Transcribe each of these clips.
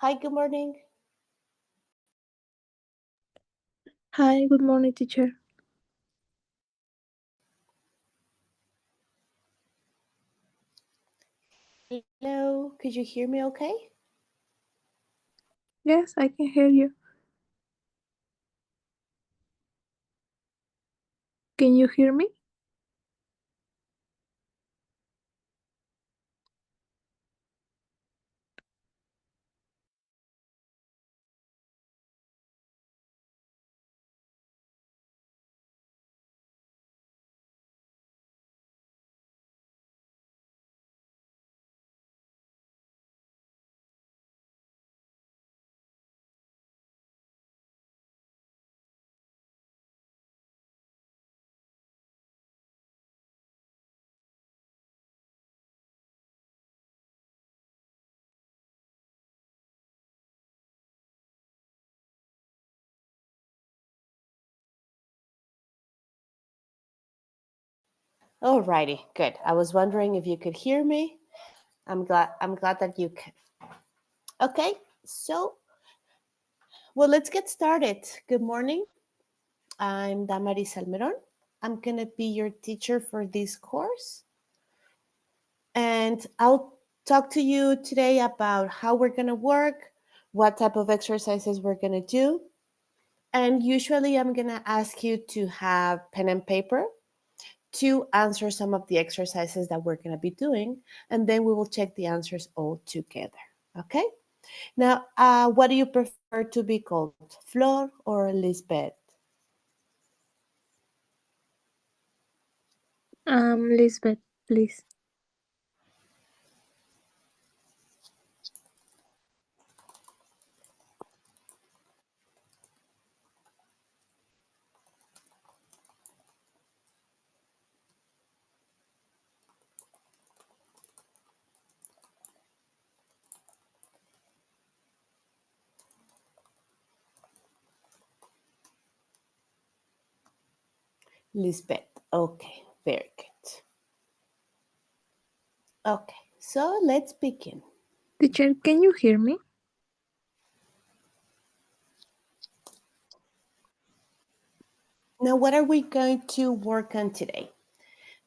Hi, good morning. Hi, good morning, teacher. Hello, could you hear me okay? Yes, I can hear you. Can you hear me? Alrighty, good. I was wondering if you could hear me. I'm glad that you can. Okay, so let's get started. Good morning. I'm Damaris Almeron. I'm gonna be your teacher for this course, and I'll talk to you today about how we're gonna work, what type of exercises we're gonna do, and usually I'm gonna ask you to have pen and paper to answer some of the exercises that we're going to be doing, and then we will check the answers all together. Okay? Now, what do you prefer to be called, Flor or Lisbeth? Lisbeth, please. Lisbeth. Okay, very good. Okay, so let's begin. Teacher, can you hear me? Now, what are we going to work on today?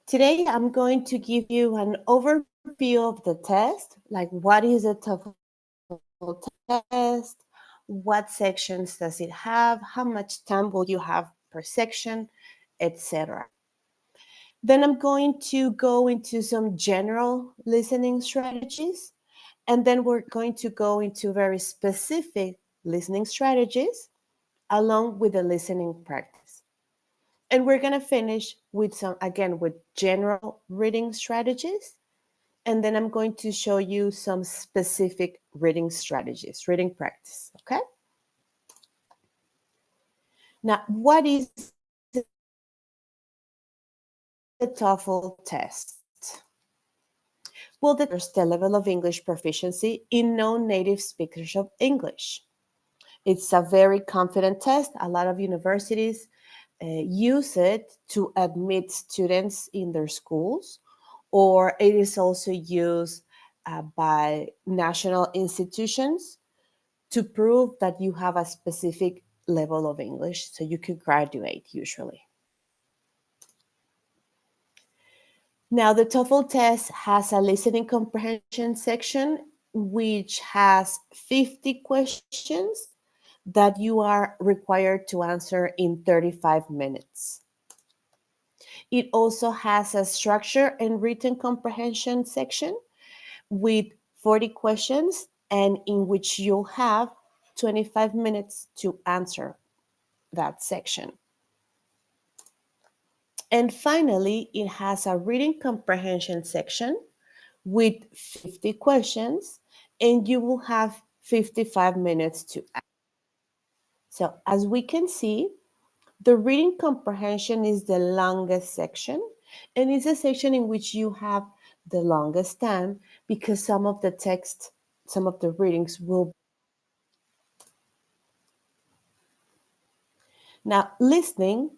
Today, I'm going to give you an overview of the test, like what is a TOEFL test, what sections does it have, how much time will you have per section, etc. Then I'm going to go into some general listening strategies, and then we're going to go into very specific listening strategies along with the listening practice. And we're going to finish with with general reading strategies. And then I'm going to show you some specific reading strategies, reading practice. Okay? Now, what is the TOEFL test? Well, the level of English proficiency in non-native speakers of English. It's a very confident test. A lot of universities use it to admit students in their schools, or it is also used by national institutions to prove that you have a specific level of English so you could graduate usually. Now, the TOEFL test has a listening comprehension section which has 50 questions that you are required to answer in 35 minutes. It also has a structure and written comprehension section with 40 questions and in which you'll have 25 minutes to answer that section. And finally, it has a reading comprehension section with 50 questions, and you will have 55 minutes to answer. So, as we can see, the reading comprehension is the longest section, and it's a section in which you have the longest time because some of the text, some of the readings will. Now, listening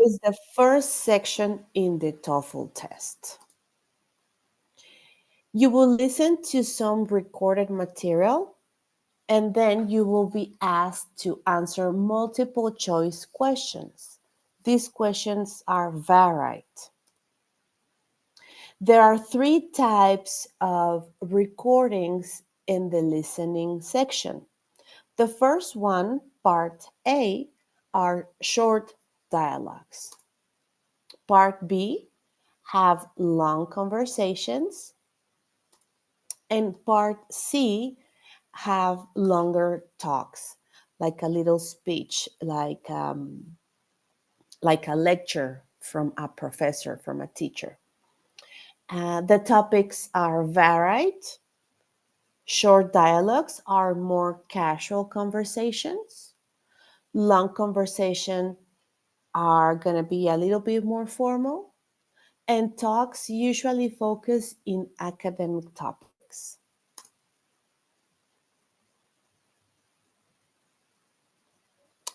is the first section in the TOEFL test. You will listen to some recorded material, and then you will be asked to answer multiple choice questions. These questions are varied. There are 3 types of recordings in the listening section. The first one, part A, are short dialogues. Part B have long conversations, and part C have longer talks, like a little speech, like a lecture from a professor, from a teacher. The topics are varied. Short dialogues are more casual conversations. Long conversation are going to be a little bit more formal. And talks usually focus in academic topics.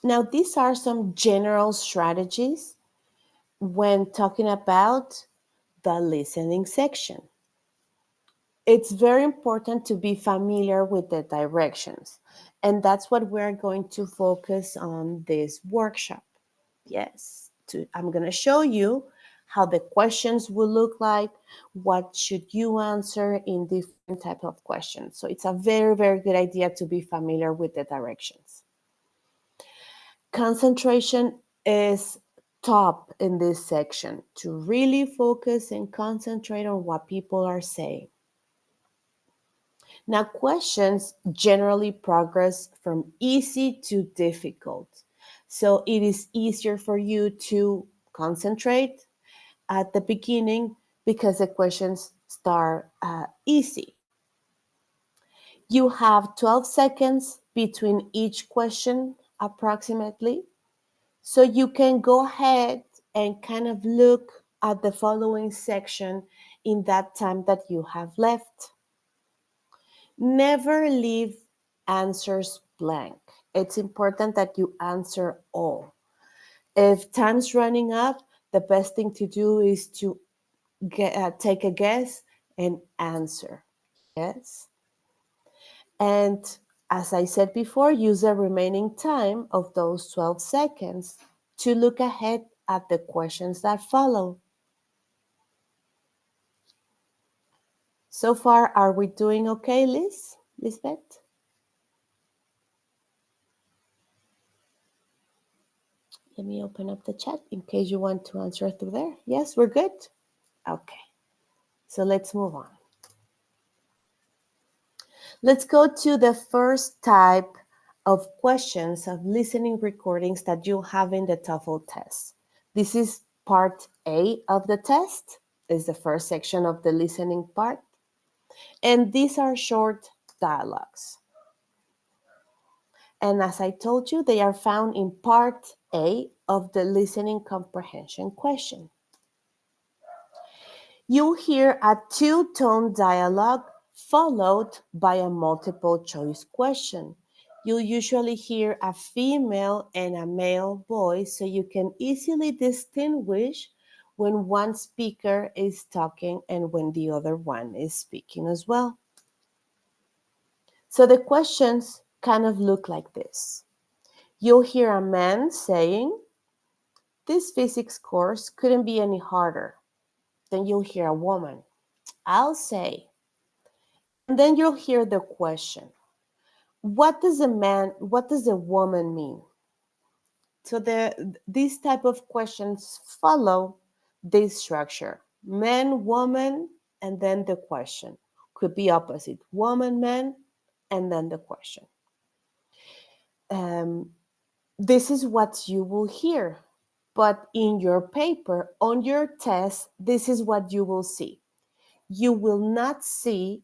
Now, these are some general strategies when talking about the listening section. It's very important to be familiar with the directions, and that's what we're going to focus on this workshop. Yes, I'm going to show you how the questions will look like, what should you answer in different type of questions. So it's a very, very good idea to be familiar with the directions. Concentration is top in this section, to really focus and concentrate on what people are saying. Now, questions generally progress from easy to difficult. So it is easier for you to concentrate at the beginning because the questions start easy. You have 12 seconds between each question, approximately. So you can go ahead and kind of look at the following section in that time that you have left. Never leave answers blank. It's important that you answer all. If time's running up, the best thing to do is to take a guess and answer. Yes. And as I said before, use the remaining time of those 12 seconds to look ahead at the questions that follow. So far, are we doing okay, Lisbeth? Let me open up the chat in case you want to answer through there. Yes, we're good? Okay, so let's move on. Let's go to the first type of questions of listening recordings that you have in the TOEFL test. This is part A of the test, is the first section of the listening part. And these are short dialogues. And as I told you, they are found in part A of the listening comprehension question. You'll hear a two-tone dialogue followed by a multiple choice question. You'll usually hear a female and a male voice, so you can easily distinguish when one speaker is talking and when the other one is speaking as well. So the questions kind of look like this. You'll hear a man saying, "This physics course couldn't be any harder." Then you'll hear a woman, "I'll say." And then you'll hear the question, what does a woman mean? So these type of questions follow this structure. Man, woman, and then the question. Could be opposite. Woman, man, and then the question. This is what you will hear. But in your paper, on your test, this is what you will see. You will not see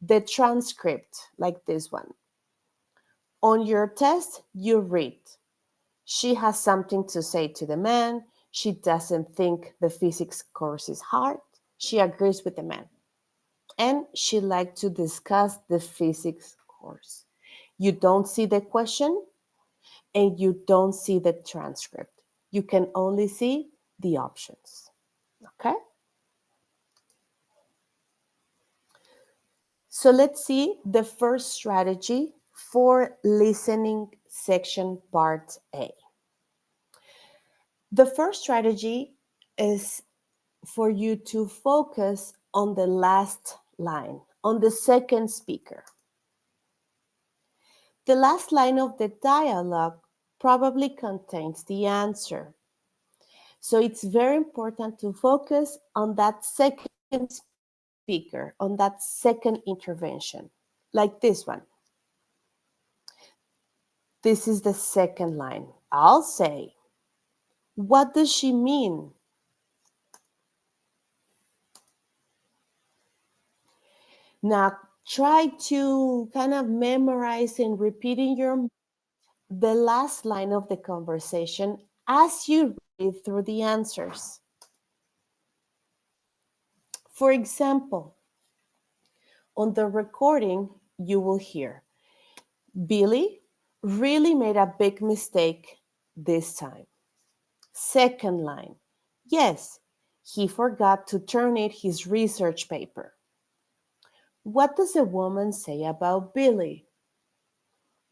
the transcript like this one. On your test, you read, "She has something to say to the man. She doesn't think the physics course is hard. She agrees with the man. And she liked to discuss the physics course." You don't see the question and you don't see the transcript. You can only see the options. Okay? So let's see the first strategy for listening section part A. The first strategy is for you to focus on the last line, on the second speaker. The last line of the dialogue probably contains the answer. So it's very important to focus on that second speaker, on that second intervention, like this one. This is the second line. I'll say, what does she mean? Now try to kind of memorize and repeat in your the last line of the conversation as you read through the answers. For example, on the recording, you will hear, Billy really made a big mistake this time. Second line, yes, he forgot to turn in his research paper. What does the woman say about Billy?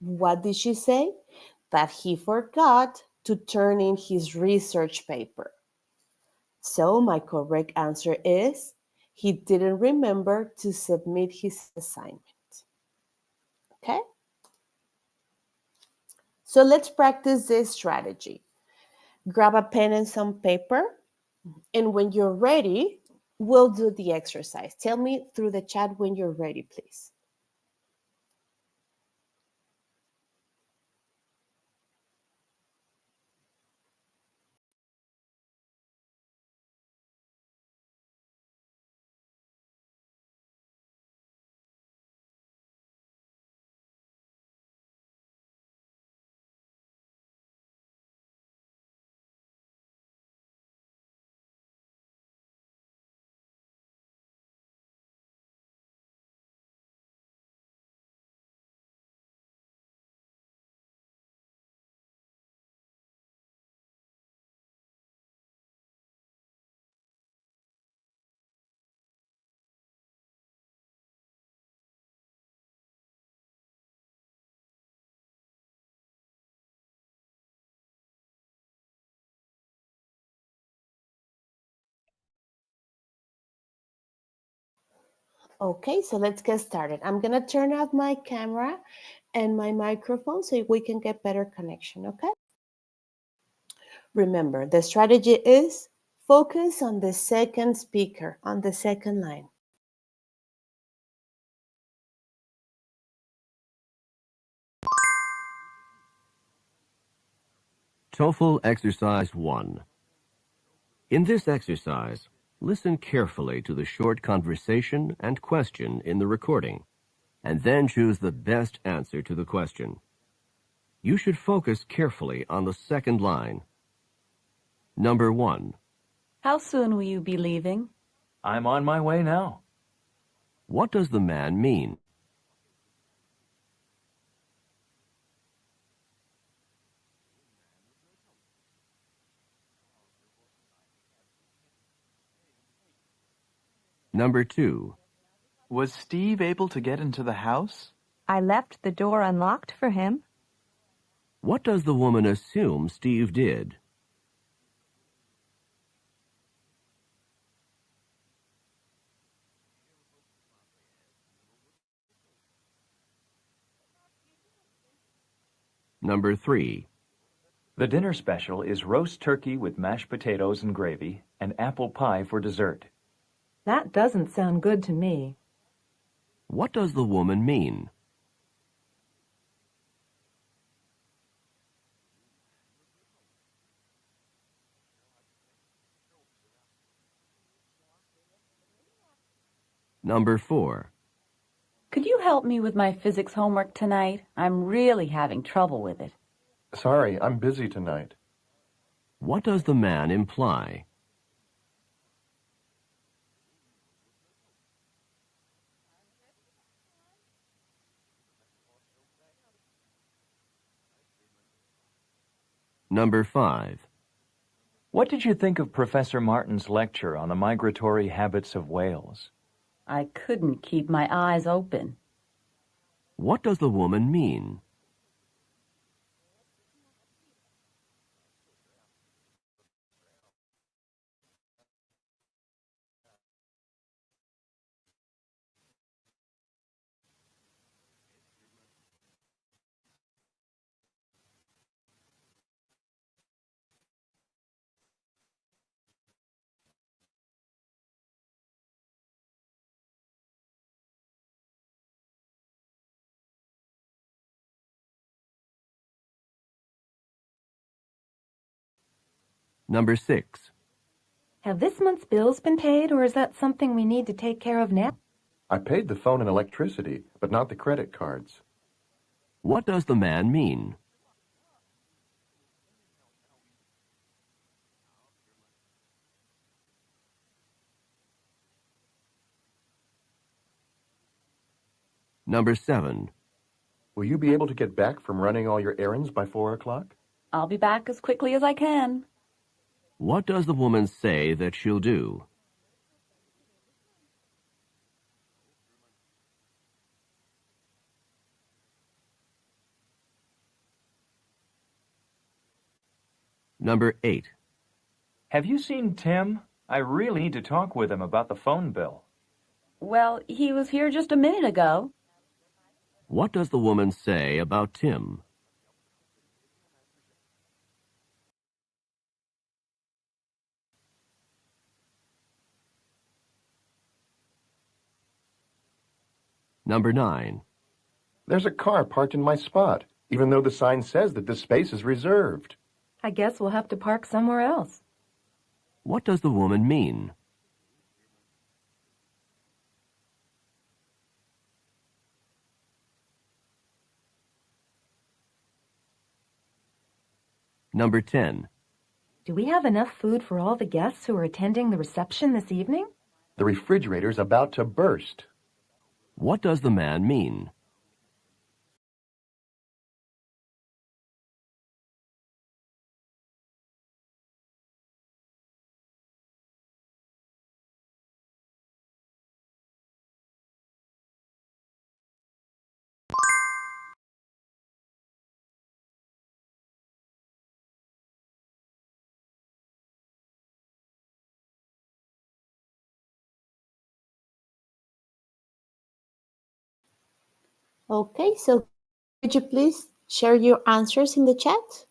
What did she say? That he forgot to turn in his research paper. So my correct answer is, he didn't remember to submit his assignment. Okay? So let's practice this strategy. Grab a pen and some paper, and when you're ready, we'll do the exercise. Tell me through the chat when you're ready, please. Okay, so let's get started. I'm going to turn off my camera and my microphone so we can get better connection, okay? Remember, the strategy is focus on the second speaker, on the second line. TOEFL Exercise 1. In this exercise, listen carefully to the short conversation and question in the recording, and then choose the best answer to the question. You should focus carefully on the second line. Number 1. How soon will you be leaving? I'm on my way now. What does the man mean? Number 2. Was Steve able to get into the house? I left the door unlocked for him. What does the woman assume Steve did? Number 3. The dinner special is roast turkey with mashed potatoes and gravy and apple pie for dessert. That doesn't sound good to me. What does the woman mean? Number 4. Could you help me with my physics homework tonight? I'm really having trouble with it. Sorry, I'm busy tonight. What does the man imply? Number 5. What did you think of Professor Martin's lecture on the migratory habits of whales? I couldn't keep my eyes open. What does the woman mean? Number 6. Have this month's bills been paid, or is that something we need to take care of now? I paid the phone and electricity, but not the credit cards. What does the man mean? Number 7. Will you be able to get back from running all your errands by 4 o'clock? I'll be back as quickly as I can. What does the woman say that she'll do? Number 8. Have you seen Tim? I really need to talk with him about the phone bill. Well, he was here just a minute ago. What does the woman say about Tim? Number 9. There's a car parked in my spot, even though the sign says that this space is reserved. I guess we'll have to park somewhere else. What does the woman mean? Number 10. Do we have enough food for all the guests who are attending the reception this evening? The refrigerator's about to burst. What does the man mean? Okay, so could you please share your answers in the chat?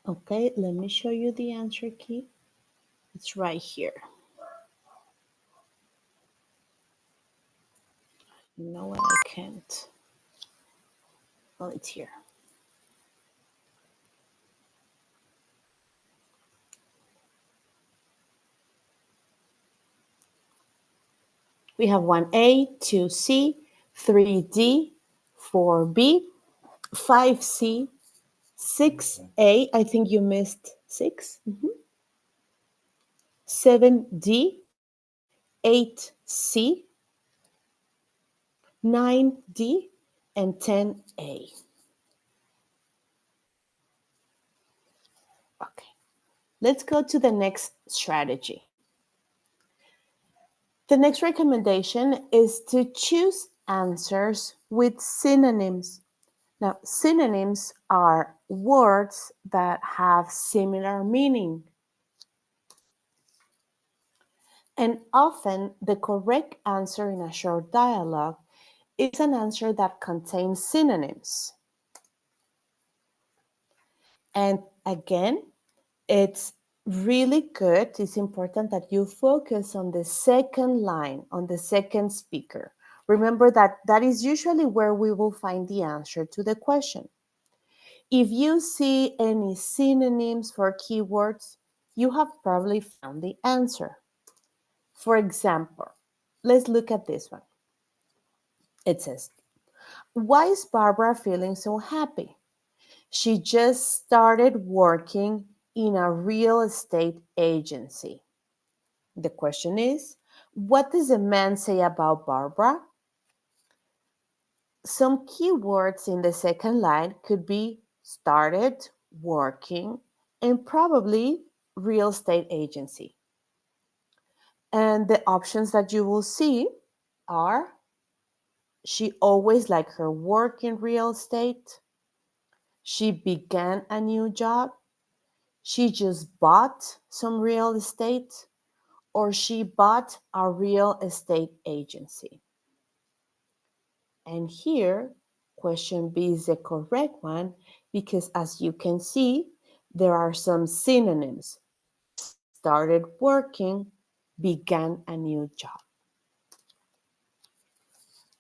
Okay, let me show you the answer key. It's right here. You know what? I can't. Well, it's here. We have 1A, 2C, 3D, 4B, 5C, 6A. I think you missed 6. 7D, 8C, 9D, and 10A. Okay, let's go to the next strategy. The next recommendation is to choose answers with synonyms. Now, synonyms are words that have similar meaning. And often the correct answer in a short dialogue is an answer that contains synonyms. And again, it's really good. It's important that you focus on the second line, on the second speaker. Remember that that is usually where we will find the answer to the question. If you see any synonyms for keywords, you have probably found the answer. For example, let's look at this one. It says, why is Barbara feeling so happy? She just started working in a real estate agency. The question is, what does the man say about Barbara? Some keywords in the second line could be started, working, and probably real estate agency. And the options that you will see are, she always liked her work in real estate. She began a new job. She just bought some real estate, or she bought a real estate agency. And here, question B is the correct one because as you can see, there are some synonyms. Started working, began a new job.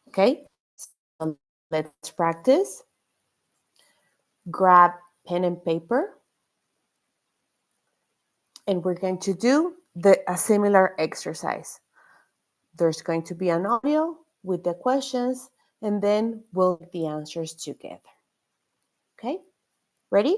Okay, so let's practice. Grab pen and paper. And we're going to do a similar exercise. There's going to be an audio with the questions, and then we'll get the answers together. Okay, ready?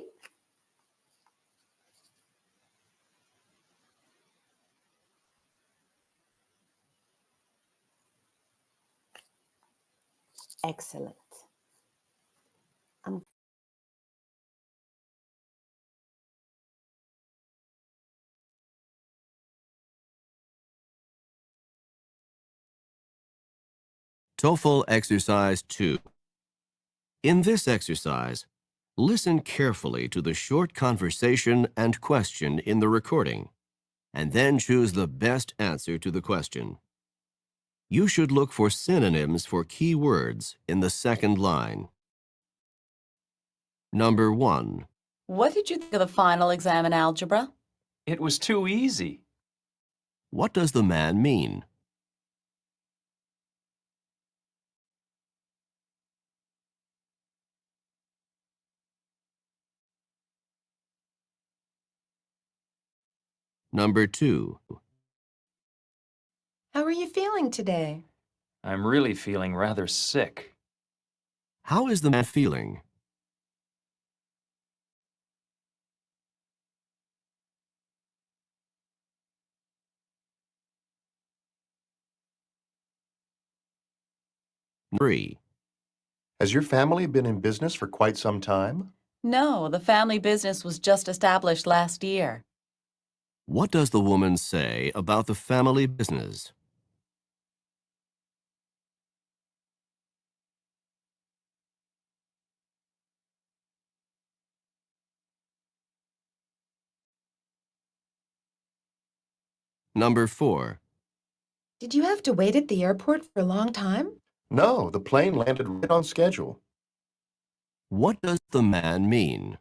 Excellent. TOEFL Exercise 2. In this exercise, listen carefully to the short conversation and question in the recording, and then choose the best answer to the question. You should look for synonyms for key words in the second line. Number 1. What did you think of the final exam in algebra? It was too easy. What does the man mean? Number 2. How are you feeling today? I'm really feeling rather sick. How is the man feeling? Number 3. Has your family been in business for quite some time? No, the family business was just established last year. What does the woman say about the family business? Number 4. Did you have to wait at the airport for a long time? No, the plane landed right on schedule. What does the man mean?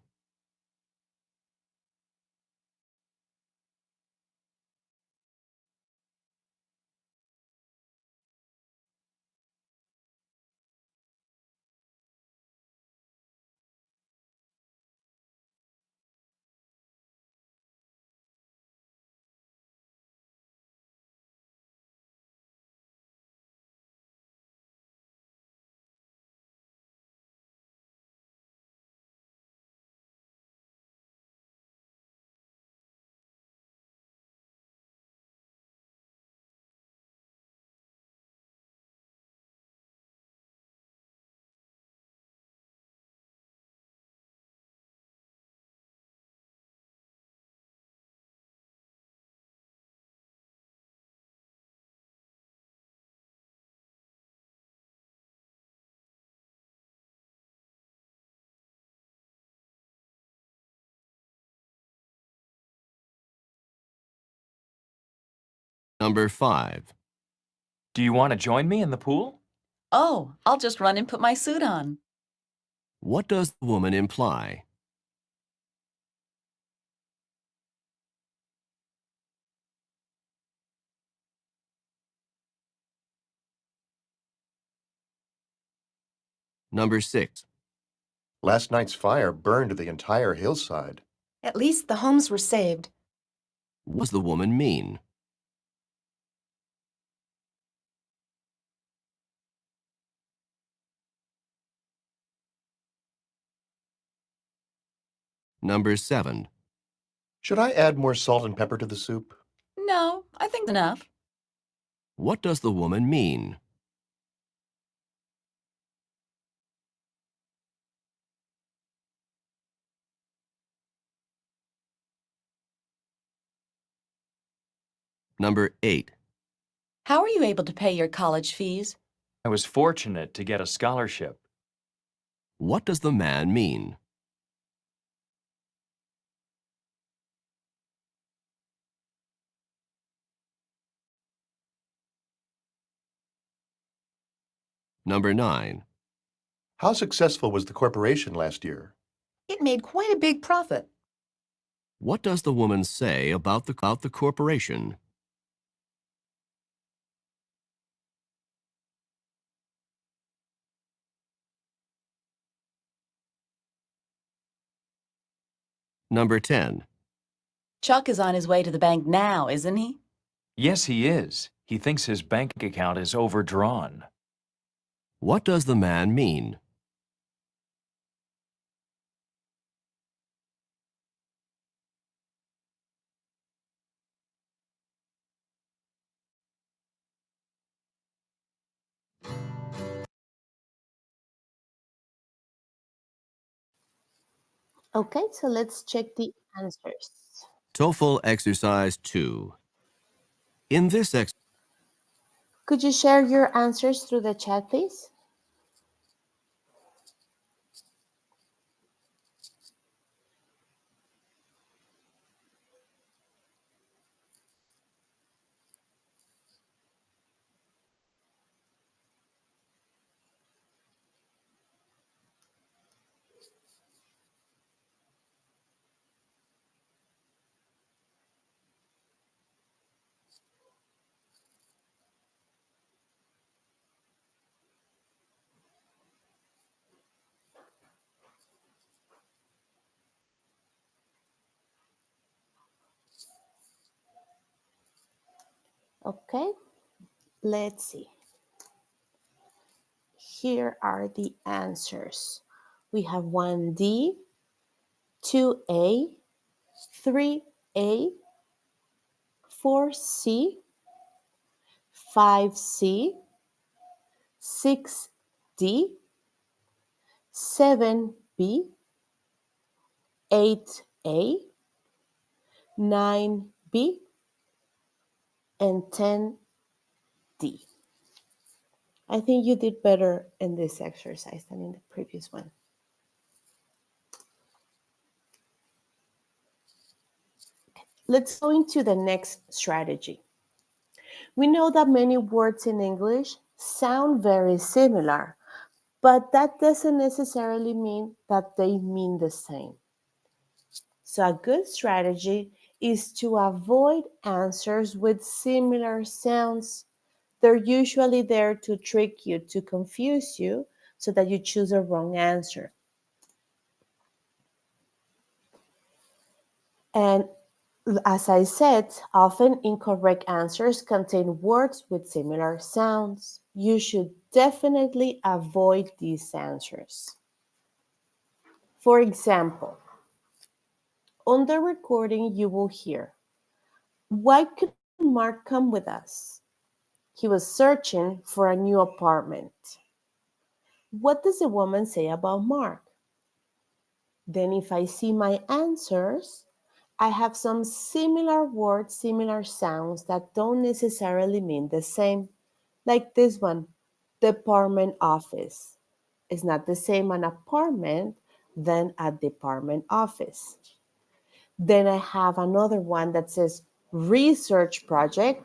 Number 5. Do you want to join me in the pool? Oh, I'll just run and put my suit on. What does the woman imply? Number 6. Last night's fire burned the entire hillside. At least the homes were saved. What does the woman mean? Number 7. Should I add more salt and pepper to the soup? No, I think enough. What does the woman mean? Number 8. How are you able to pay your college fees? I was fortunate to get a scholarship. What does the man mean? Number 9. How successful was the corporation last year? It made quite a big profit. What does the woman say about the corporation? Number 10. Chuck is on his way to the bank now, isn't he? Yes, he is. He thinks his bank account is overdrawn. What does the man mean? Okay, so let's check the answers. TOEFL Exercise 2. In this exercise, Could you share your answers through the chat, please? Okay, let's see. Here are the answers. We have 1D, 2A, 3A, 4C, 5C, 6D, 7B, 8A, 9B, and 10D. I think you did better in this exercise than in the previous one. Let's go into the next strategy. We know that many words in English sound very similar, but that doesn't necessarily mean that they mean the same. So a good strategy is to avoid answers with similar sounds. They're usually there to trick you, to confuse you, so that you choose a wrong answer. And as I said, often incorrect answers contain words with similar sounds. You should definitely avoid these answers. For example, on the recording you will hear, "Why couldn't Mark come with us? He was searching for a new apartment." What does the woman say about Mark? Then if I see my answers, I have some similar words, similar sounds that don't necessarily mean the same. Like this one, department office. It's not the same an apartment than a department office. Then I have another one that says research project,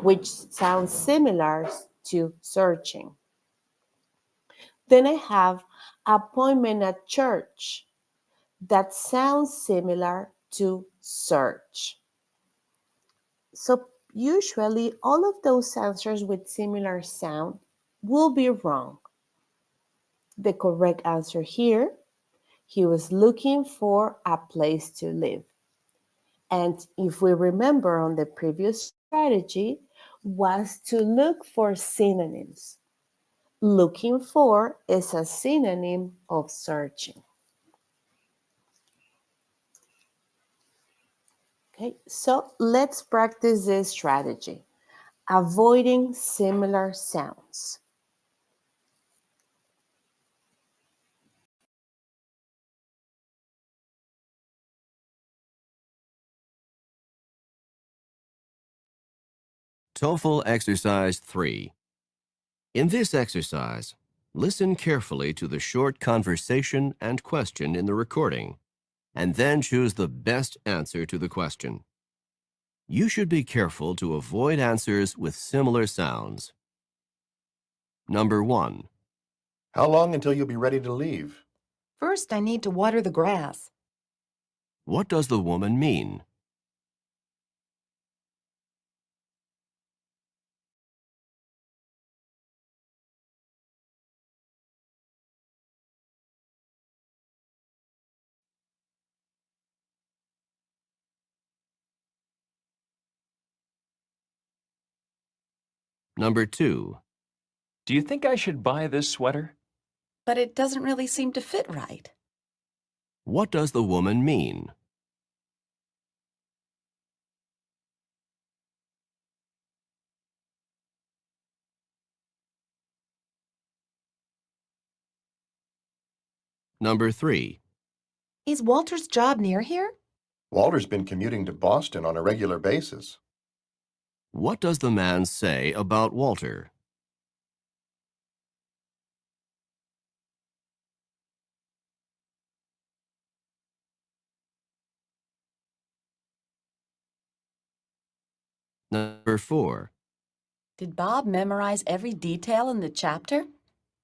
which sounds similar to searching. Then I have appointment at church. That sounds similar to search. So usually all of those answers with similar sound will be wrong. The correct answer here, he was looking for a place to live. And if we remember on the previous strategy, was to look for synonyms. Looking for is a synonym of searching. Okay, so let's practice this strategy. Avoiding similar sounds. TOEFL Exercise 3. In this exercise, listen carefully to the short conversation and question in the recording, and then choose the best answer to the question. You should be careful to avoid answers with similar sounds. Number 1. How long until you'll be ready to leave? First, I need to water the grass. What does the woman mean? Number 2. Do you think I should buy this sweater? But it doesn't really seem to fit right. What does the woman mean? Number 3. Is Walter's job near here? Walter's been commuting to Boston on a regular basis. What does the man say about Walter? Number 4. Did Bob memorize every detail in the chapter?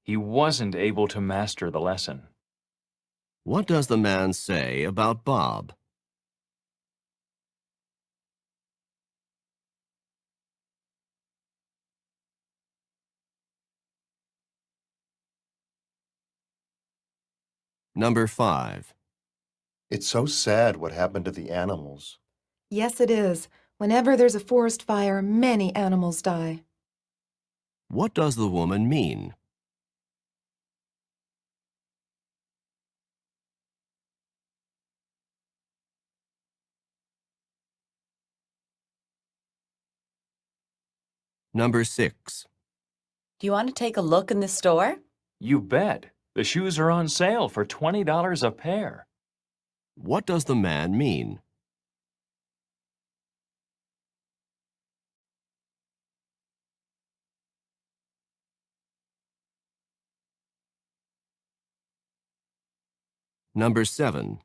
He wasn't able to master the lesson. What does the man say about Bob? Number 5. It's so sad what happened to the animals. Yes, it is. Whenever there's a forest fire, many animals die. What does the woman mean? Number 6. Do you want to take a look in the store? You bet. The shoes are on sale for $20 a pair. What does the man mean? Number 7.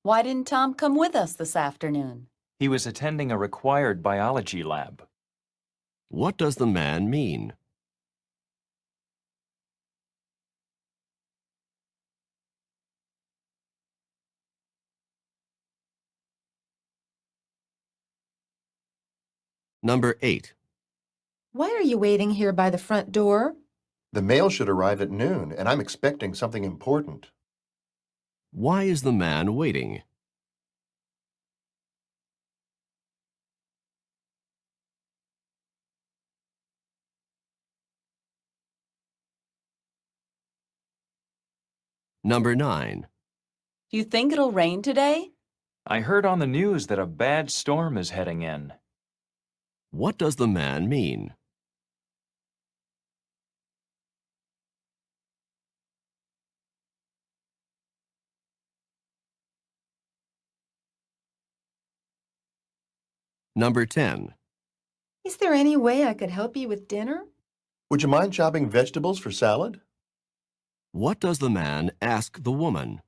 Why didn't Tom come with us this afternoon? He was attending a required biology lab. What does the man mean? Number 8. Why are you waiting here by the front door? The mail should arrive at noon, and I'm expecting something important. Why is the man waiting? Number 9. Do you think it'll rain today? I heard on the news that a bad storm is heading in. What does the man mean? Number 10. Is there any way I could help you with dinner? Would you mind chopping vegetables for salad? What does the man ask the woman?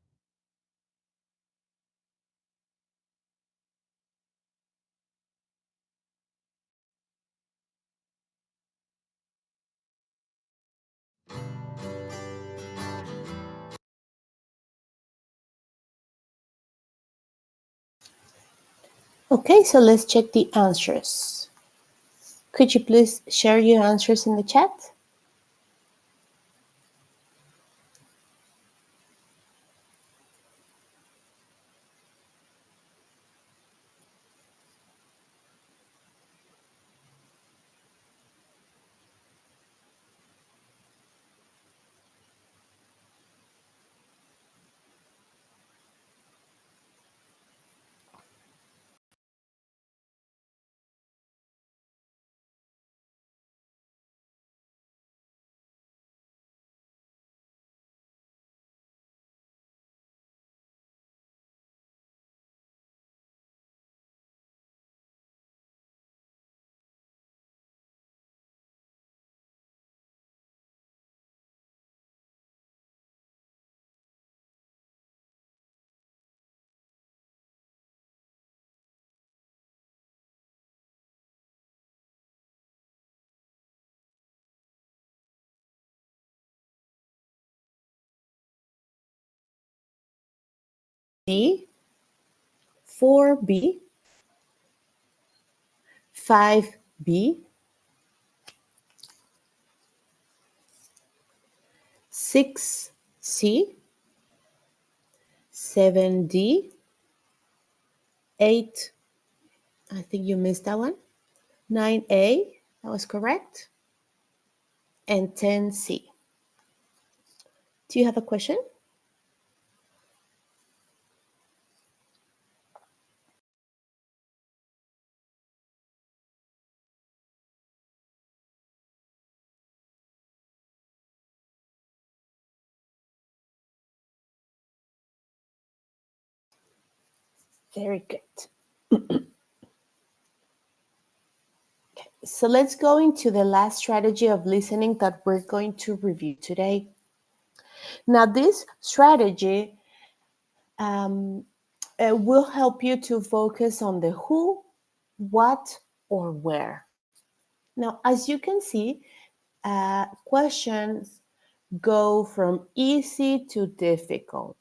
Okay, so let's check the answers. Could you please share your answers in the chat? B, 4B, 5B, 6C, 7D, 8, I think you missed that one, 9A, that was correct, and 10C. Do you have a question? Very good. So let's go into the last strategy of listening that we're going to review today. Now, this strategy will help you to focus on the who, what, or where. Now, as you can see, questions go from easy to difficult.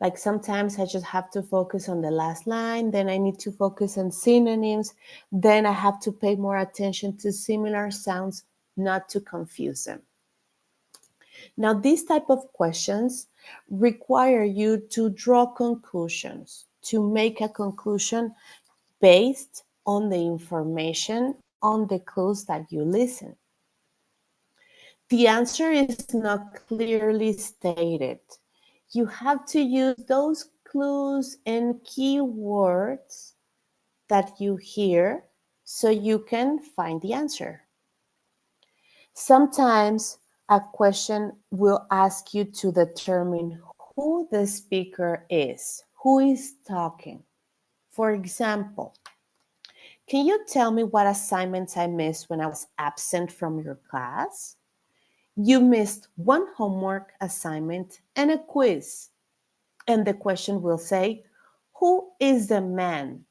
Like sometimes I just have to focus on the last line, then I need to focus on synonyms, then I have to pay more attention to similar sounds, not to confuse them. Now, these type of questions require you to draw conclusions, to make a conclusion based on the information, on the clues that you listen. The answer is not clearly stated. You have to use those clues and keywords that you hear so you can find the answer. Sometimes a question will ask you to determine who the speaker is, who is talking. For example, can you tell me what assignments I missed when I was absent from your class? You missed one homework assignment and a quiz. And the question will say, who is the man?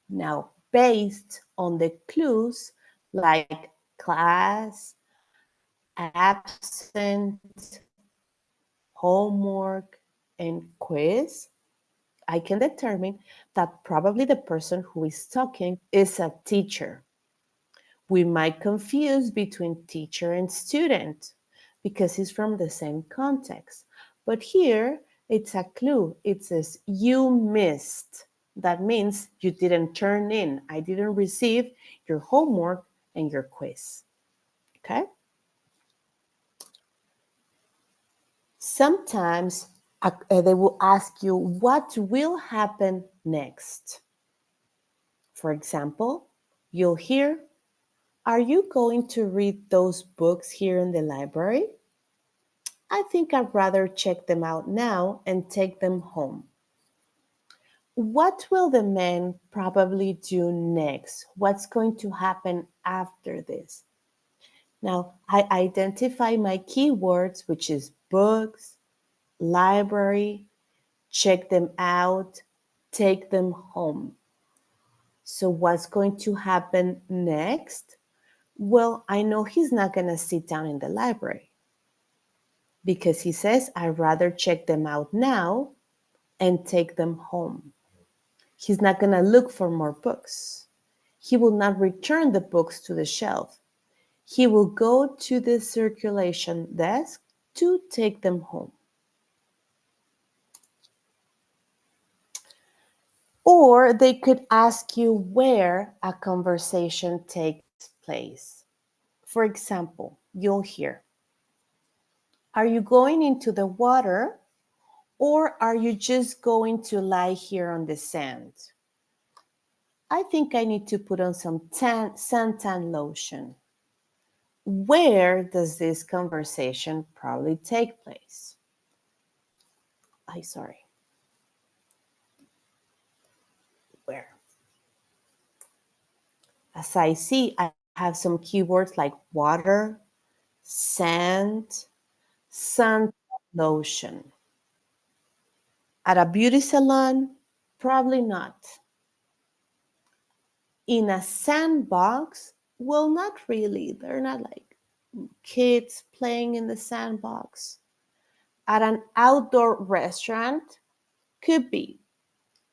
Now, based on the clues like class, absent, homework, and quiz, I can determine that probably the person who is talking is a teacher. We might confuse between teacher and student because it's from the same context. But here, it's a clue. It says, you missed. That means you didn't turn in. I didn't receive your homework and your quiz. Okay? Sometimes they will ask you what will happen next. For example, you'll hear, are you going to read those books here in the library? I think I'd rather check them out now and take them home. What will the man probably do next? What's going to happen after this? Now, I identify my keywords, which is books, library, check them out, take them home. So what's going to happen next? Well, I know he's not going to sit down in the library. because he says, I'd rather check them out now and take them home. He's not going to look for more books. He will not return the books to the shelf. He will go to the circulation desk to take them home. Or they could ask you where a conversation takes place. For example, you'll hear, are you going into the water or are you just going to lie here on the sand? I think I need to put on some suntan lotion. Where does this conversation probably take place? Where? As I see, I have some keywords like water, sand, sun, lotion. At a beauty salon? Probably not. In a sandbox? Well, not really. They're not like kids playing in the sandbox. At an outdoor restaurant? Could be.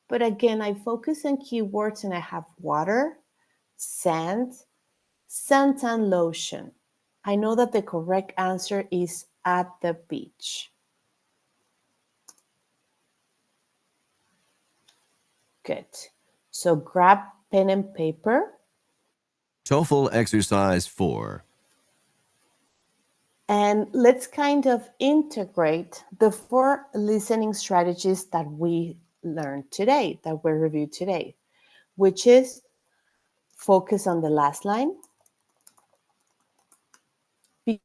But again, I focus on keywords and I have water, sand, suntan lotion. I know that the correct answer is at the beach. Good. So grab pen and paper. TOEFL exercise 4. And let's kind of integrate the 4 listening strategies that we learned today, that we reviewed today, which is focus on the last line. Because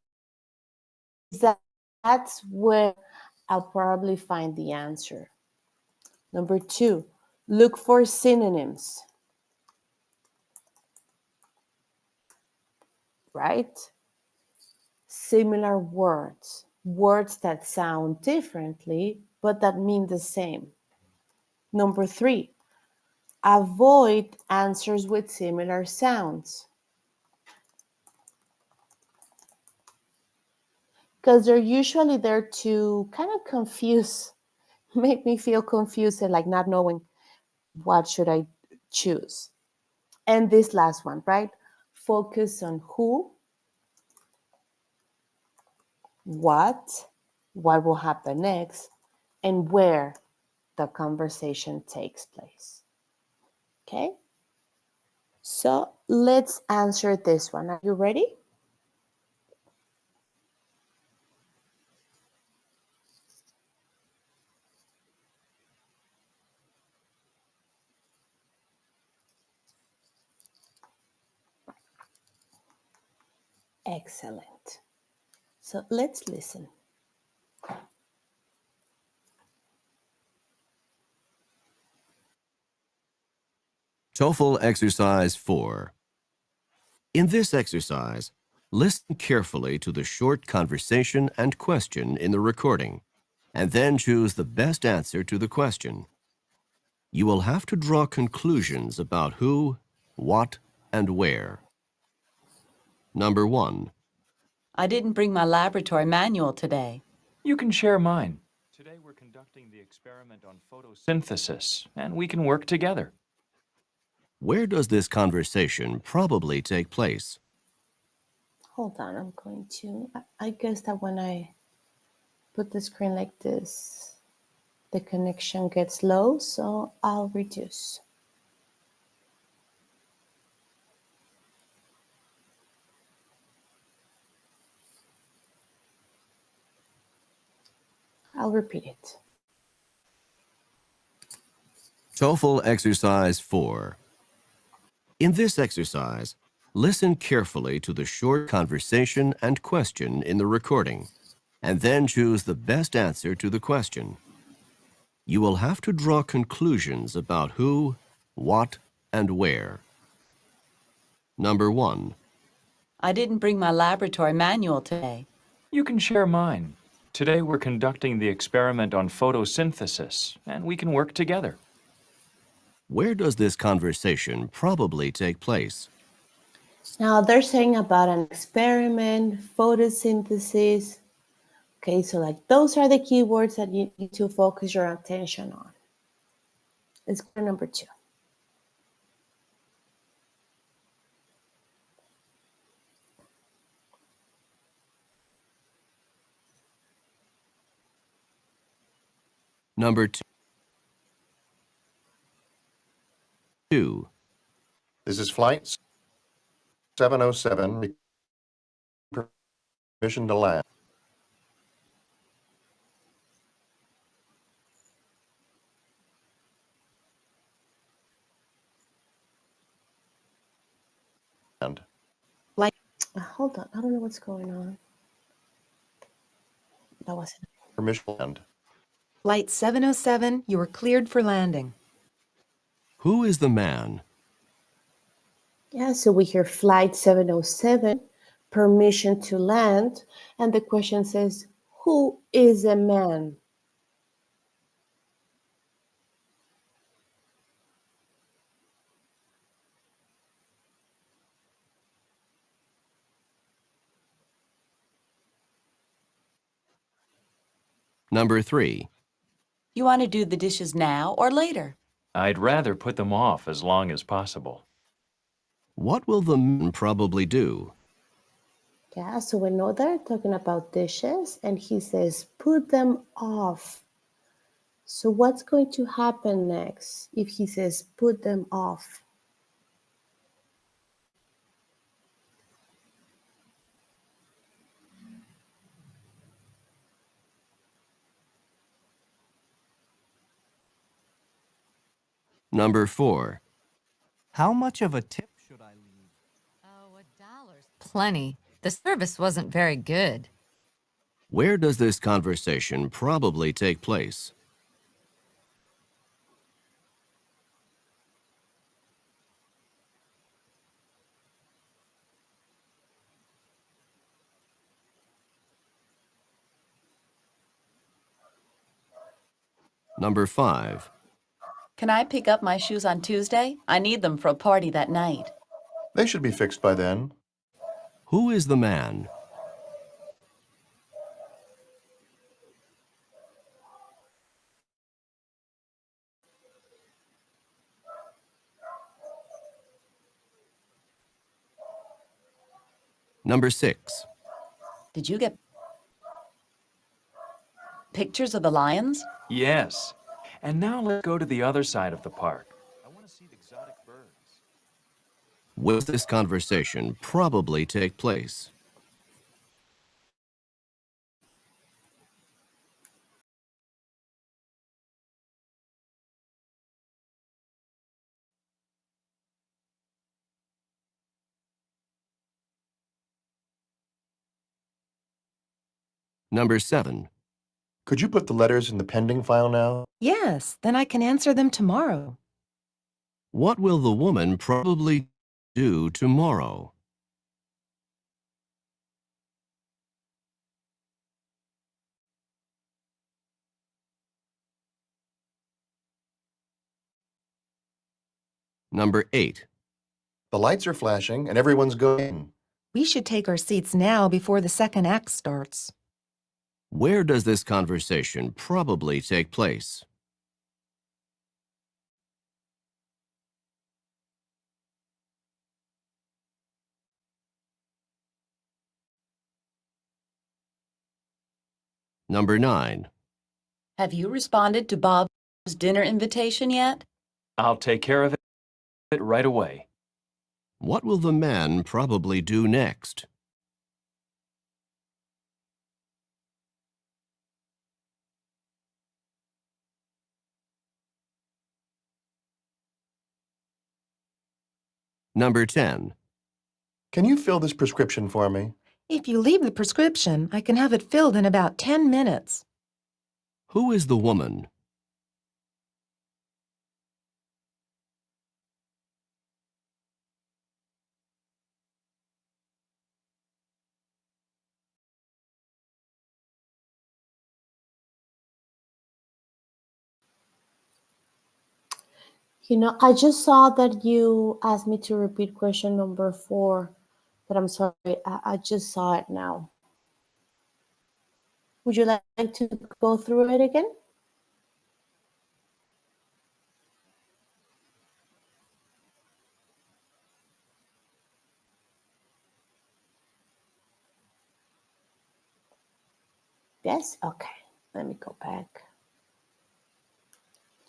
that's where I'll probably find the answer. Number 2, look for synonyms. Right? Similar words, words that sound differently, but that mean the same. Number 3, avoid answers with similar sounds. Because they're usually there to kind of confuse, make me feel confused and like not knowing what should I choose. And this last one, right? Focus on who, what will happen next, and where the conversation takes place. Okay? So let's answer this one. Are you ready? Excellent. So let's listen. TOEFL exercise 4. In this exercise, listen carefully to the short conversation and question in the recording, and then choose the best answer to the question. You will have to draw conclusions about who, what, and where. Number 1. I didn't bring my laboratory manual today. You can share mine. Today we're conducting the experiment on photosynthesis, and we can work together. Where does this conversation probably take place? Hold on, I'm going to, I guess that when I put the screen like this, the connection gets low, so I'll reduce. I'll repeat it. TOEFL exercise 4. In this exercise, listen carefully to the short conversation and question in the recording, and then choose the best answer to the question. You will have to draw conclusions about who, what, and where. Number 1. I didn't bring my laboratory manual today. You can share mine. Today we're conducting the experiment on photosynthesis, and we can work together. Where does this conversation probably take place? Now they're saying about an experiment, photosynthesis. Okay, so like those are the keywords that you need to focus your attention on. Let's go to number 2. Number 2. This is Flight 707. Permission to land. Hold on, I don't know what's going on. That wasn't. Permission to land. Flight 707, you are cleared for landing. Who is the man? Yeah, so we hear flight 707, permission to land, and the question says, who is a man? Number 3. You want to do the dishes now or later? I'd rather put them off as long as possible. What will the man probably do? Yeah, so we know they're talking about dishes, and he says, put them off. So what's going to happen next if he says, put them off? Number 4. How much of a tip should I leave? Oh, $1's plenty. The service wasn't very good. Where does this conversation probably take place? Number 5. Can I pick up my shoes on Tuesday? I need them for a party that night. They should be fixed by then. Who is the man? Number 6. Did you get pictures of the lions? Yes. And now let's go to the other side of the park. I want to see the exotic birds. Will this conversation probably take place? Number 7. Could you put the letters in the pending file now? Yes, then I can answer them tomorrow. What will the woman probably do tomorrow? Number 8. The lights are flashing and everyone's going. We should take our seats now before the second act starts. Where does this conversation probably take place? Number 9. Have you responded to Bob's dinner invitation yet? I'll take care of it right away. What will the man probably do next? Number 10. Can you fill this prescription for me? If you leave the prescription, I can have it filled in about 10 minutes. Who is the woman? You know, I just saw that you asked me to repeat question number 4, but I'm sorry, I just saw it now. Would you like to go through it again? Yes? Okay. Let me go back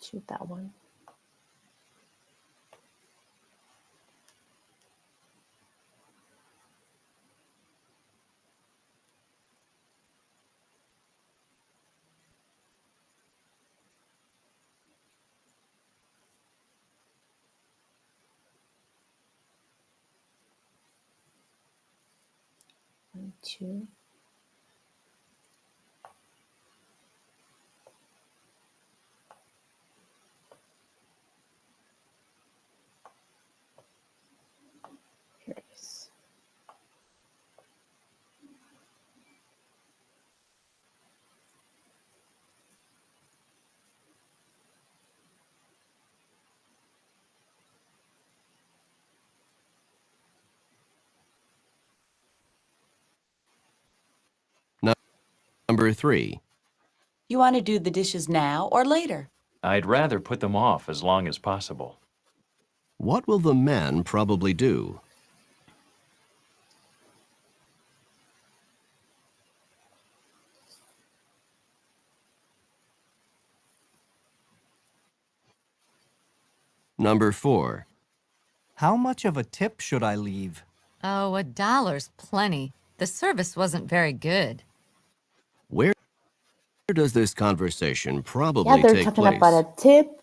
to that one. One, two. Here it is. Number 3. You want to do the dishes now or later? I'd rather put them off as long as possible. What will the man probably do? Number 4. How much of a tip should I leave? Oh, $1's plenty. The service wasn't very good. Where does this conversation Yeah, probably they're take talking place? about a tip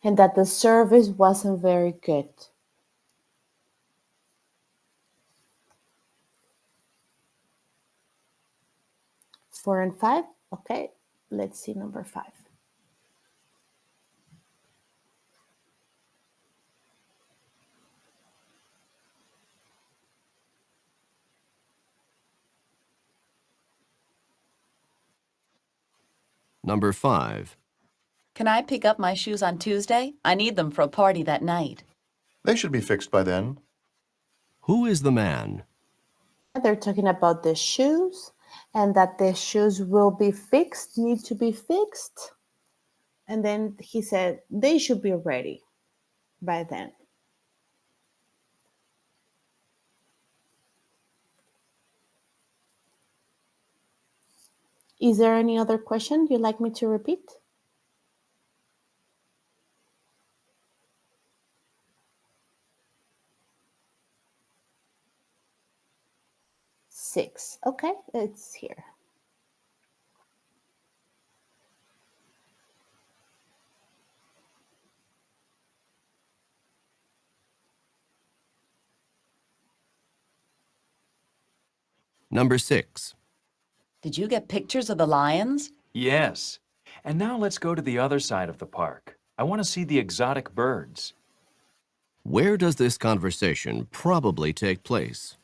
and that the service wasn't very good. Four and five. Okay, let's see number 5. Number 5. Can I pick up my shoes on Tuesday? I need them for a party that night. They should be fixed by then. Who is the man? They're talking about the shoes and that the shoes will be fixed, need to be fixed. And then he said they should be ready by then. Is there any other question you'd like me to repeat? Six. Okay, it's here. Number 6. Did you get pictures of the lions? Yes. And now let's go to the other side of the park. I want to see the exotic birds. Where does this conversation probably take place?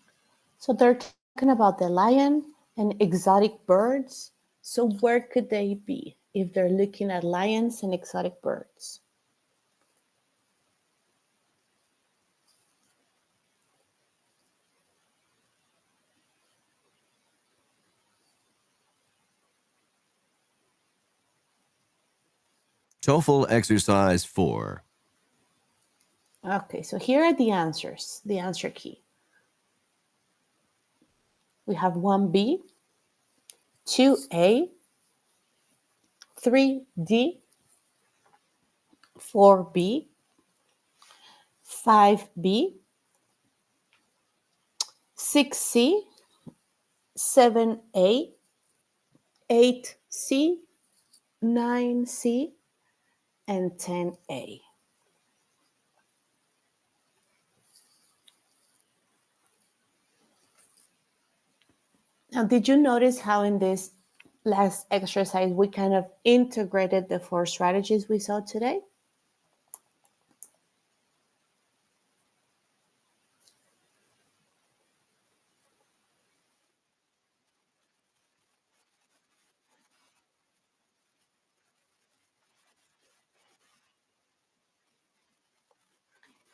So they're talking about the lion and exotic birds. So where could they be if they're looking at lions and exotic birds? TOEFL exercise 4. Okay, so here are the answers, the answer key. We have 1B, 2A, 3D, 4B, 5B, 6C, 7A, 8C, 9C, and 10A. Now, did you notice how in this last exercise we kind of integrated the 4 strategies we saw today?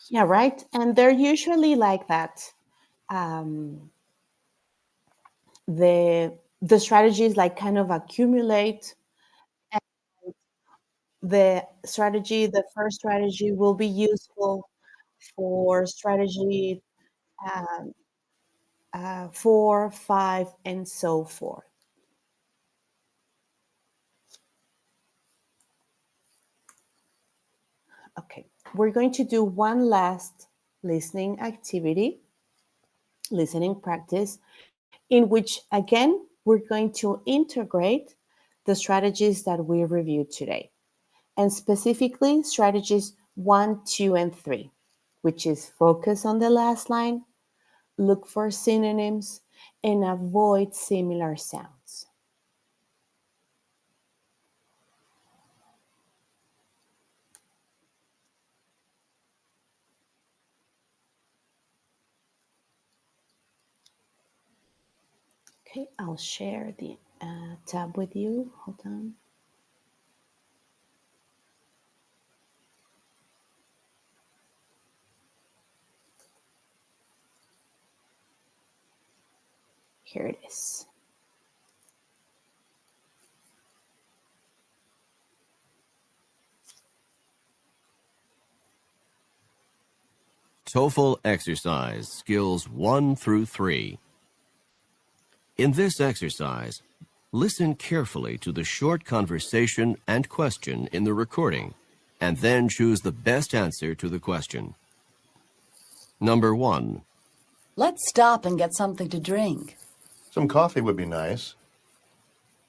Yeah, right. And they're usually like that. The the strategies like kind of accumulate. And the first strategy will be useful for strategy 4, 5, and so forth. Okay, we're going to do one last listening activity, listening practice, in which, again, we're going to integrate the strategies that we reviewed today, and specifically strategies 1, 2, and 3, which is focus on the last line, look for synonyms, and avoid similar sounds. Okay, I'll share the tab with you. Hold on. Here it is. TOEFL exercise skills 1 through 3. In this exercise, listen carefully to the short conversation and question in the recording, and then choose the best answer to the question. Number 1. Let's stop and get something to drink. Some coffee would be nice.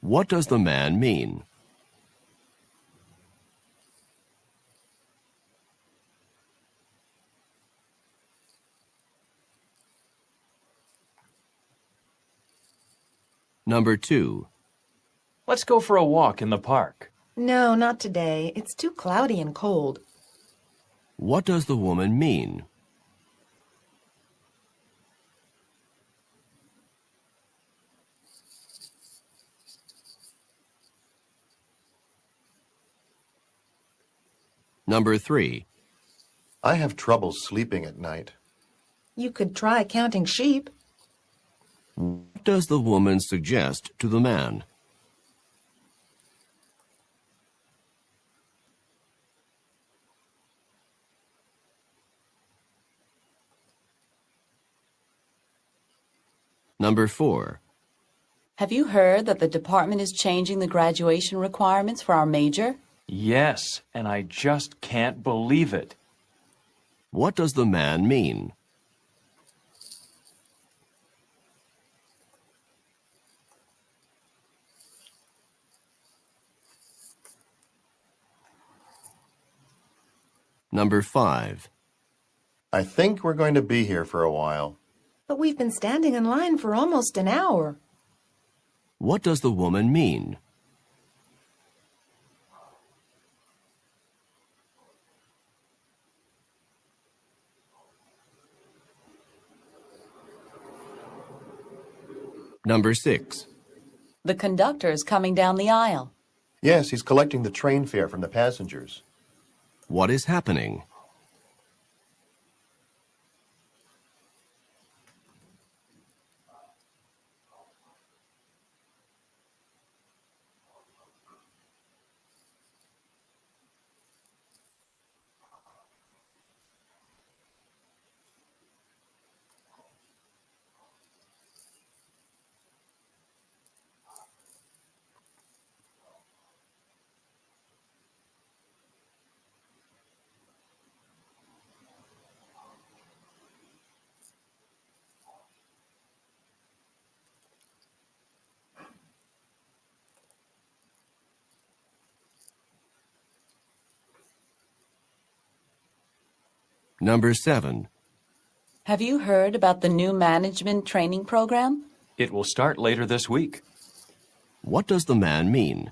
What does the man mean? Number 2. Let's go for a walk in the park. No, not today. It's too cloudy and cold. What does the woman mean? Number 3. I have trouble sleeping at night. You could try counting sheep. What does the woman suggest to the man? Number 4. Have you heard that the department is changing the graduation requirements for our major? Yes, and I just can't believe it. What does the man mean? Number 5. I think we're going to be here for a while. But we've been standing in line for almost an hour. What does the woman mean? Number 6. The conductor is coming down the aisle. Yes, he's collecting the train fare from the passengers. What is happening? Number 7. Have you heard about the new management training program? It will start later this week. What does the man mean?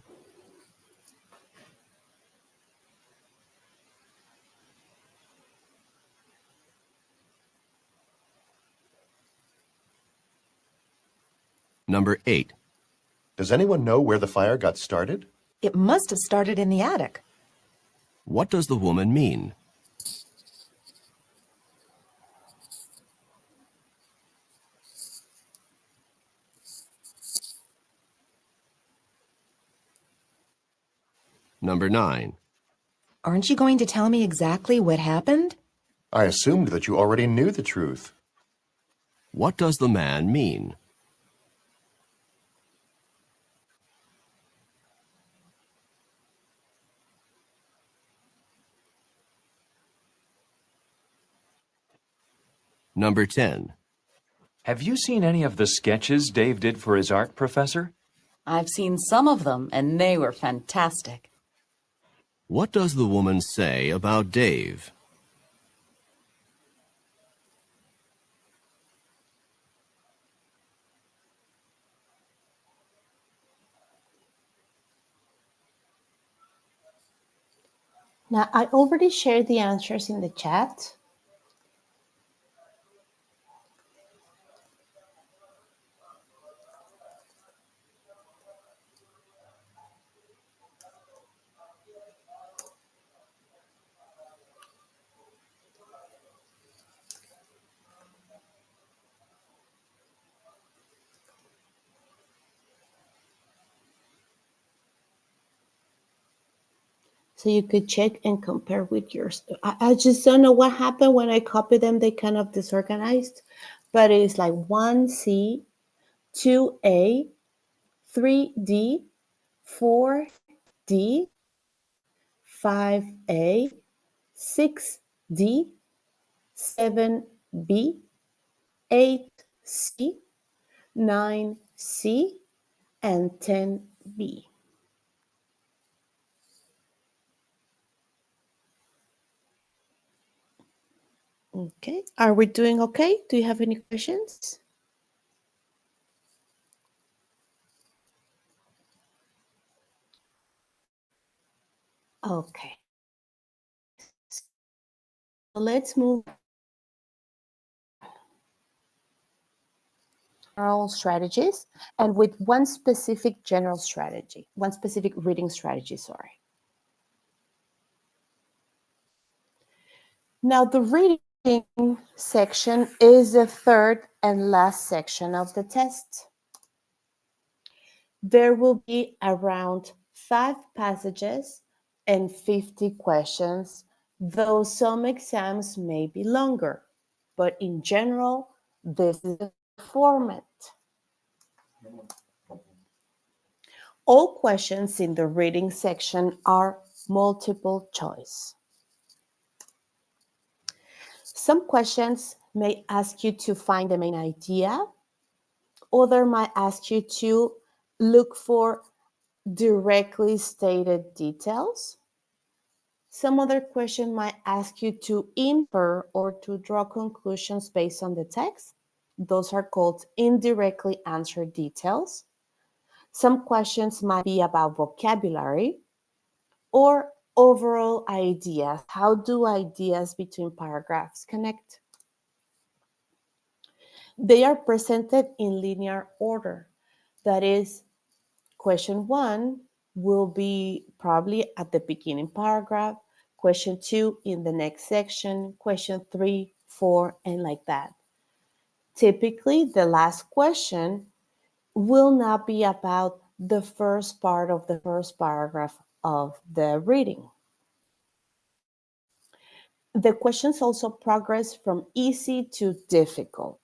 Number 8. Does anyone know where the fire got started? It must have started in the attic. What does the woman mean? Number 9. Aren't you going to tell me exactly what happened? I assumed that you already knew the truth. What does the man mean? Number 10. Have you seen any of the sketches Dave did for his art professor? I've seen some of them, and they were fantastic. What does the woman say about Dave? Now, I already shared the answers in the chat. So you could check and compare with yours. I just don't know what happened when I copied them. They kind of disorganized, but it's like 1C, 2A, 3D, 4D, 5A, 6D, 7B, 8C, 9C, and 10B. Okay, are we doing okay? Do you have any questions? Okay, so let's move general strategies and with one specific general strategy, one specific reading strategy, sorry. Now the reading section is the third and last section of the test. There will be around 5 passages and 50 questions, though some exams may be longer, but in general, this is the format. All questions in the reading section are multiple choice. Some questions may ask you to find the main idea. Other might ask you to look for directly stated details. Some other question might ask you to infer or to draw conclusions based on the text. Those are called indirectly answered details. Some questions might be about vocabulary or overall ideas. How do ideas between paragraphs connect? They are presented in linear order. That is, question 1 will be probably at the beginning paragraph, question 2 in the next section, question 3, 4, and like that. Typically, the last question will not be about the first part of the first paragraph of the reading. The questions also progress from easy to difficult.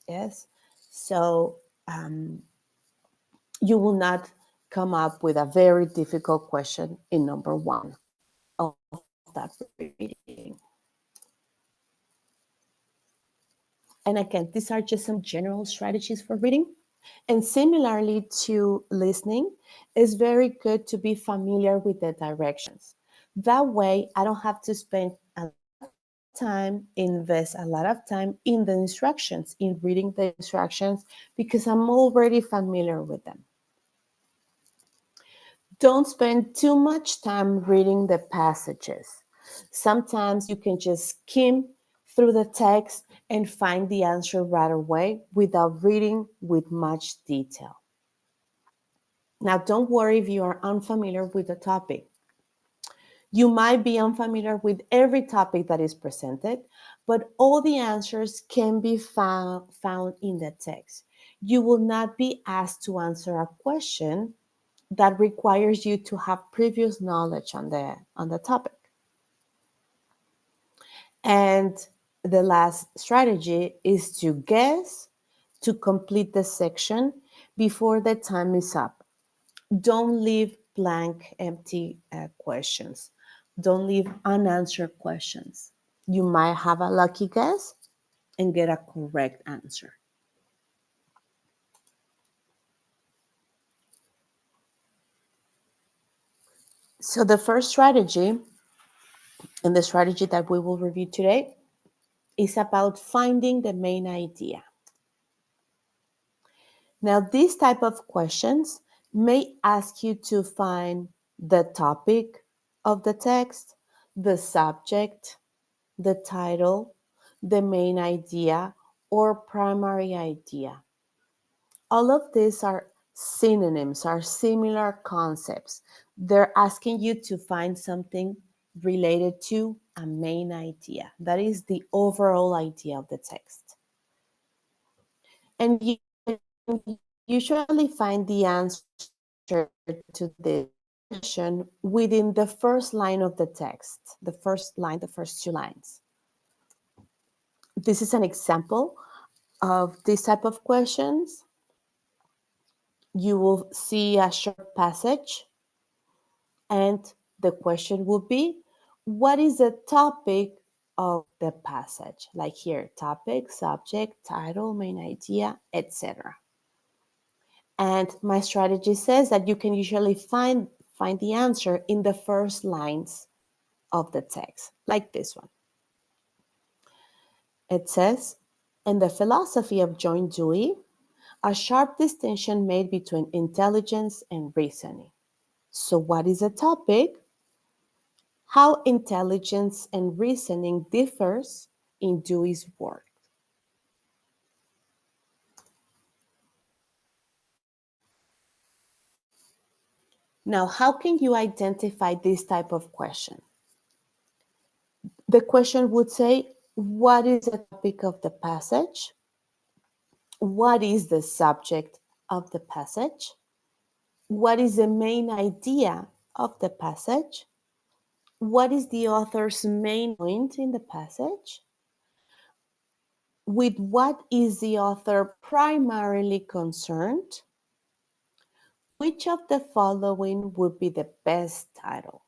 Yes, so you will not come up with a very difficult question in number 1 of that reading. And again, these are just some general strategies for reading. And similarly to listening, it's very good to be familiar with the directions. That way, I don't have to spend a lot of time, invest a lot of time in the instructions, in reading the instructions, because I'm already familiar with them. Don't spend too much time reading the passages. Sometimes you can just skim through the text and find the answer right away without reading with much detail. Now, don't worry if you are unfamiliar with the topic. You might be unfamiliar with every topic that is presented, but all the answers can be found in the text. You will not be asked to answer a question that requires you to have previous knowledge on the topic. And the last strategy is to guess to complete the section before the time is up. Don't leave blank, empty questions. Don't leave unanswered questions. You might have a lucky guess and get a correct answer. So the first strategy, and the strategy that we will review today, is about finding the main idea. Now, these type of questions may ask you to find the topic of the text, the subject, the title, the main idea, or primary idea. All of these are synonyms, are similar concepts. They're asking you to find something related to a main idea. That is the overall idea of the text. And you usually find the answer to this question within the first line of the text, the first line, the first two lines. This is an example of this type of questions. You will see a short passage, and the question will be, what is the topic of the passage? Like here, topic, subject, title, main idea, etc. And my strategy says that you can usually find the answer in the first lines of the text, like this one. It says, in the philosophy of John Dewey, a sharp distinction made between intelligence and reasoning. So what is the topic? How intelligence and reasoning differs in Dewey's work. Now, how can you identify this type of question? The question would say, what is the topic of the passage? What is the subject of the passage? What is the main idea of the passage? What is the author's main point in the passage? With what is the author primarily concerned? Which of the following would be the best title?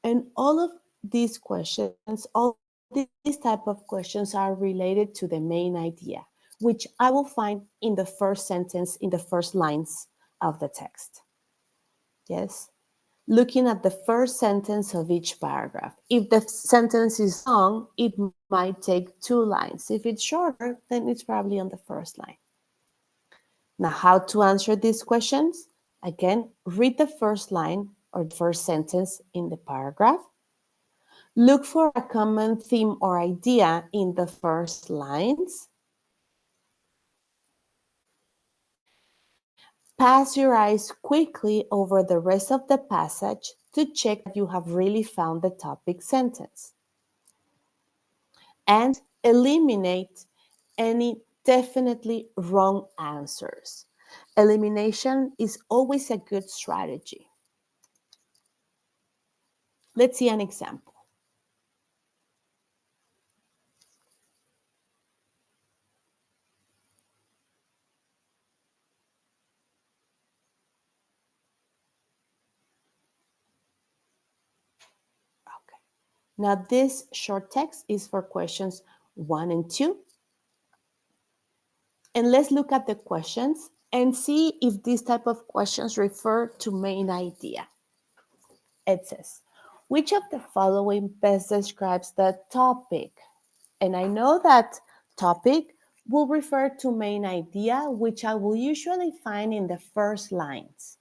And all of these questions, all these type of questions are related to the main idea, which I will find in the first sentence, in the first lines of the text. Yes? Looking at the first sentence of each paragraph. If the sentence is long, it might take 2 lines. If it's shorter, then it's probably on the first line. Now, how to answer these questions? Again, read the first line or the first sentence in the paragraph. Look for a common theme or idea in the first lines. Pass your eyes quickly over the rest of the passage to check that you have really found the topic sentence. And eliminate any definitely wrong answers. Elimination is always a good strategy. Let's see an example. Okay. Now this short text is for questions 1 and 2. And let's look at the questions and see if these type of questions refer to main idea. It says, which of the following best describes the topic? And I know that topic will refer to main idea, which I will usually find in the first lines.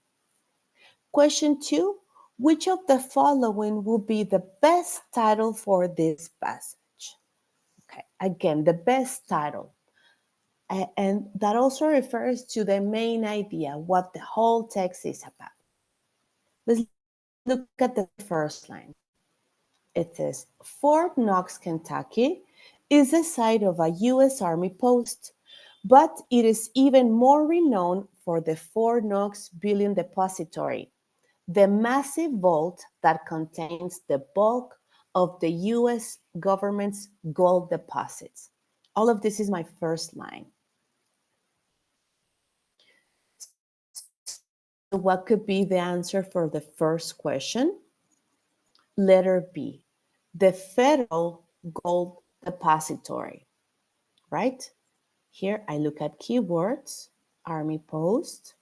Question 2, which of the following will be the best title for this passage? Okay, again, the best title. And that also refers to the main idea, what the whole text is about. Let's look at the first line. It says, Fort Knox, Kentucky is the site of a U.S. Army post, but it is even more renowned for the Fort Knox Bullion Depository, the massive vault that contains the bulk of the U.S. government's gold deposits. All of this is my first line. So what could be the answer for the first question? Letter B, the Federal Gold Depository, right? Here I look at keywords, Army Post,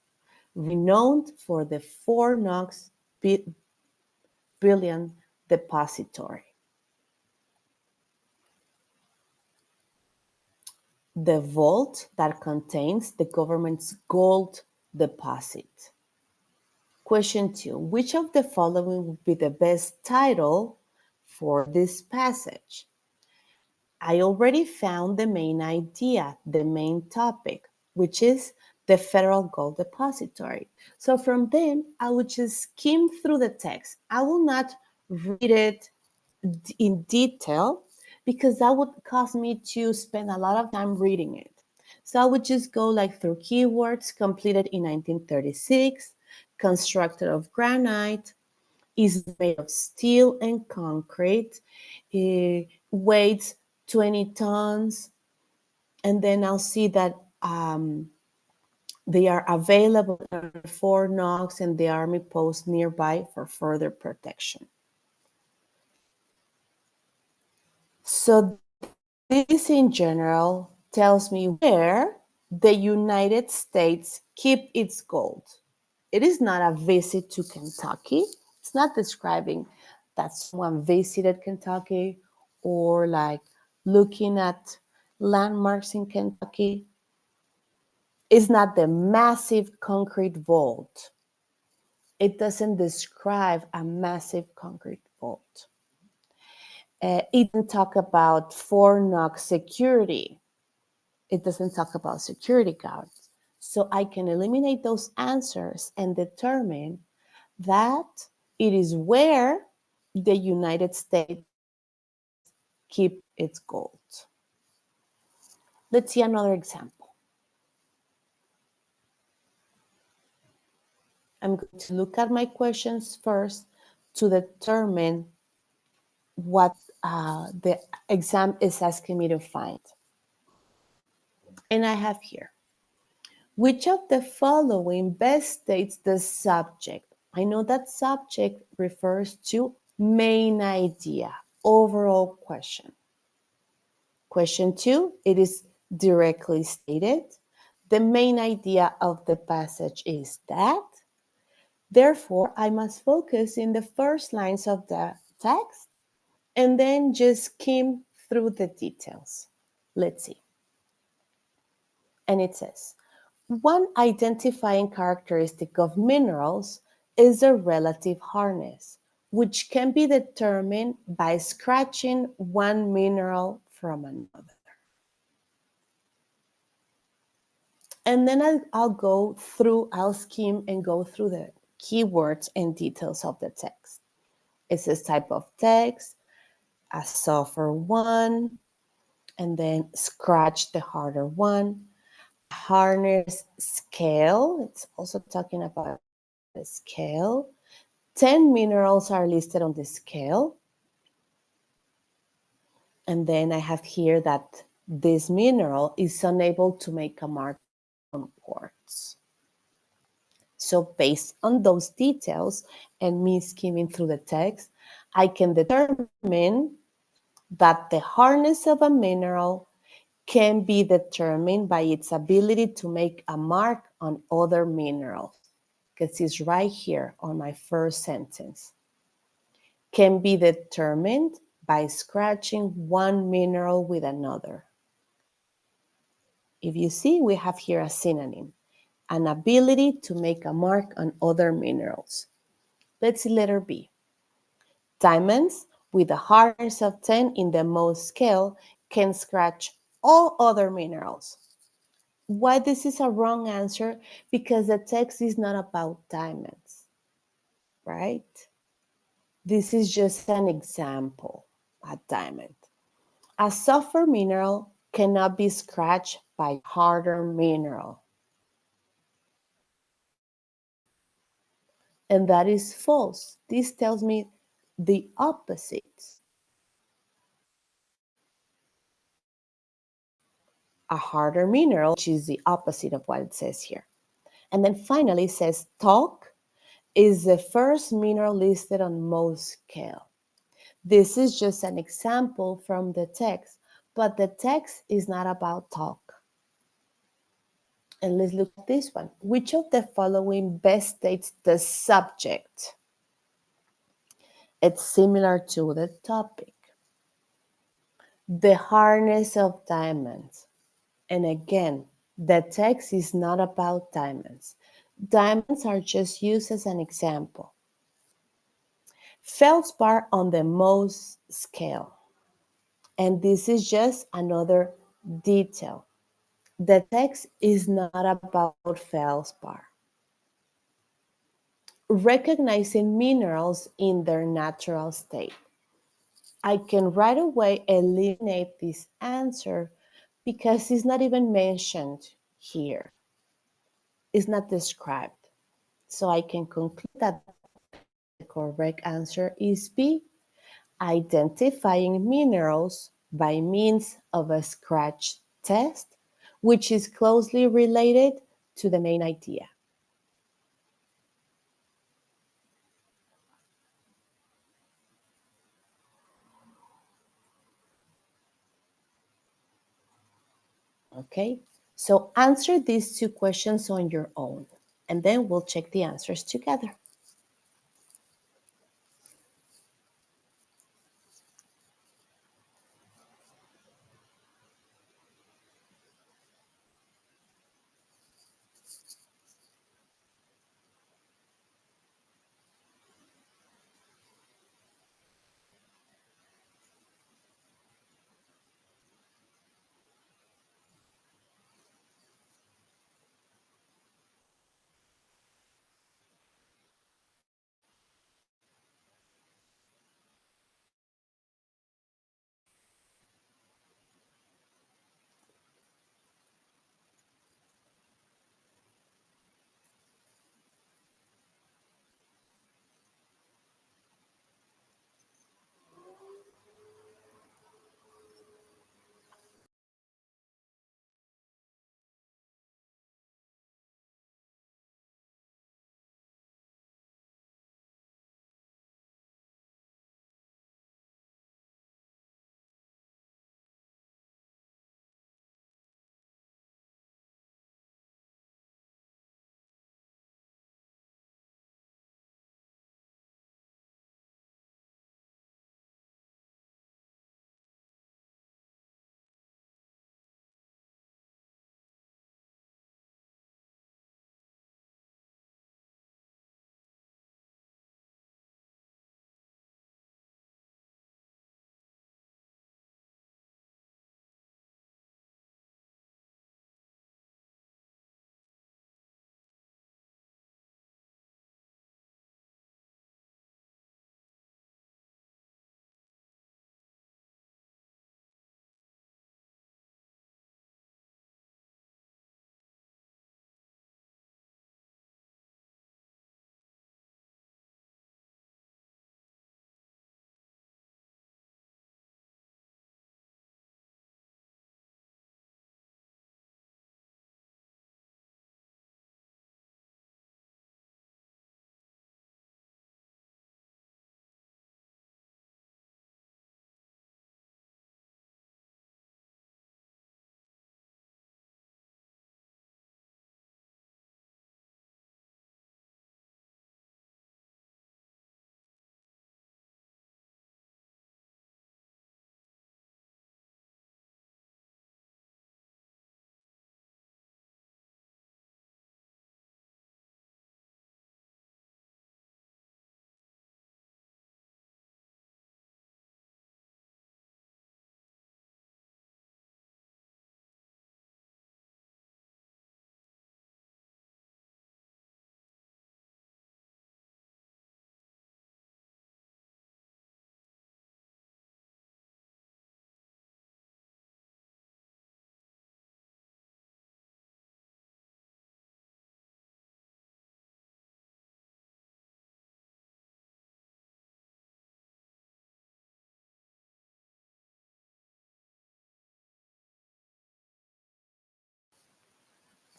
renowned for the Fort Knox Bullion Depository. The vault that contains the government's gold deposit. Question 2. Which of the following would be the best title for this passage? I already found the main idea, the main topic, which is the Federal Gold Depository. So from then, I would just skim through the text. I will not read it in detail because that would cause me to spend a lot of time reading it. So I would just go like through keywords: completed in 1936, constructed of granite, is made of steel and concrete, weighs 20 tons, and then I'll see that they are available at Fort Knox and the Army post nearby for further protection. So this in general tells me where the United States keep its gold. It is not a visit to Kentucky. It's not describing that someone visited Kentucky or like looking at landmarks in Kentucky. It's not the massive concrete vault. It doesn't describe a massive concrete vault. It doesn't talk about Fort Knox security. It doesn't talk about security guards. So I can eliminate those answers and determine that it is where the United States keep its gold. Let's see another example. I'm going to look at my questions first to determine what the exam is asking me to find. And I have here, which of the following best states the subject? I know that subject refers to main idea, overall question. Question 2, it is directly stated. The main idea of the passage is that. Therefore, I must focus in the first lines of the text and then just skim through the details. Let's see. And it says, one identifying characteristic of minerals is their relative hardness, which can be determined by scratching one mineral from another. And then I'll skim and go through the keywords and details of the text. It says type of text, a softer one, and then scratch the harder one. Hardness scale, it's also talking about the scale. 10 minerals are listed on the scale. And then I have here that this mineral is unable to make a mark on quartz. So based on those details and me skimming through the text, I can determine that the hardness of a mineral can be determined by its ability to make a mark on other minerals, because it's right here on my first sentence. Can be determined by scratching one mineral with another. If you see, we have here a synonym, an ability to make a mark on other minerals. Let's see letter B. Diamonds with a hardness of 10 in the Mohs scale can scratch all other minerals. Why this is a wrong answer? Because the text is not about diamonds, right? This is just an example, a diamond. A softer mineral cannot be scratched by harder mineral. and that is false. This tells me the opposite. A harder mineral, which is the opposite of what it says here. And then finally it says talc is the first mineral listed on Mohs scale. This is just an example from the text, but the text is not about talc. And let's look at this one. Which of the following best states the subject? It's similar to the topic. The hardness of diamonds. And again, the text is not about diamonds. Diamonds are just used as an example. Feldspar on the Mohs scale. And this is just another detail. The text is not about feldspar. Recognizing minerals in their natural state. I can right away eliminate this answer because it's not even mentioned here. It's not described. So I can conclude that the correct answer is B, identifying minerals by means of a scratch test, which is closely related to the main idea. Okay, so answer these two questions on your own, and then we'll check the answers together.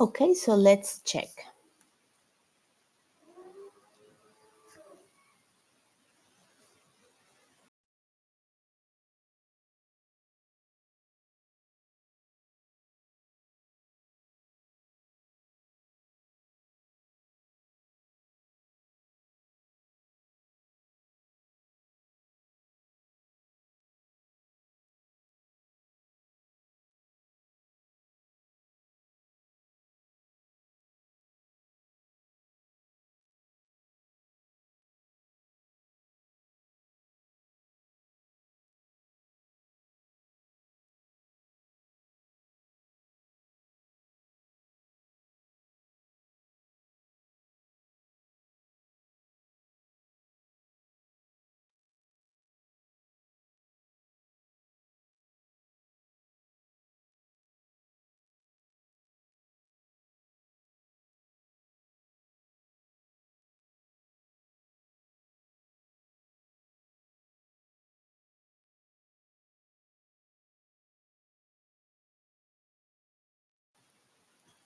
Okay, so let's check.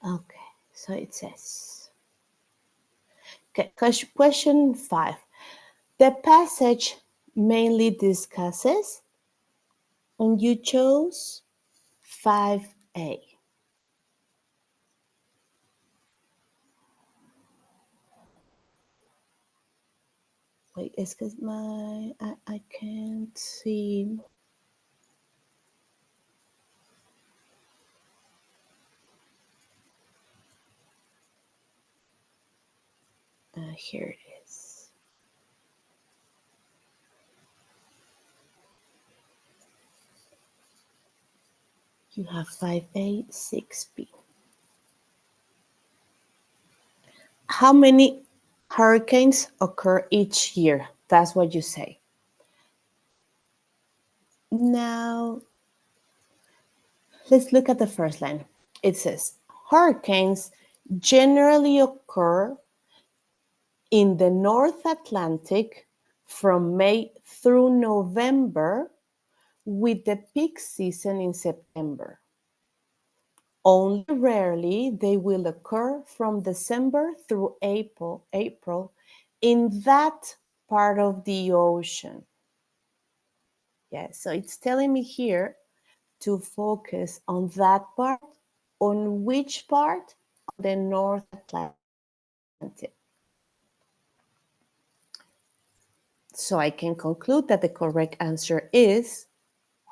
Okay, so it says, okay, question 5. The passage mainly discusses, and you chose 5A. Wait, it's because I can't see. Here it is. You have 5A, 6B. How many hurricanes occur each year? That's what you say. Now, let's look at the first line. It says, hurricanes generally occur in the North Atlantic from May through November, with the peak season in September. Only rarely they will occur from December through April in that part of the ocean. Yes, so it's telling me here to focus on that part. On which part? The North Atlantic. So I can conclude that the correct answer is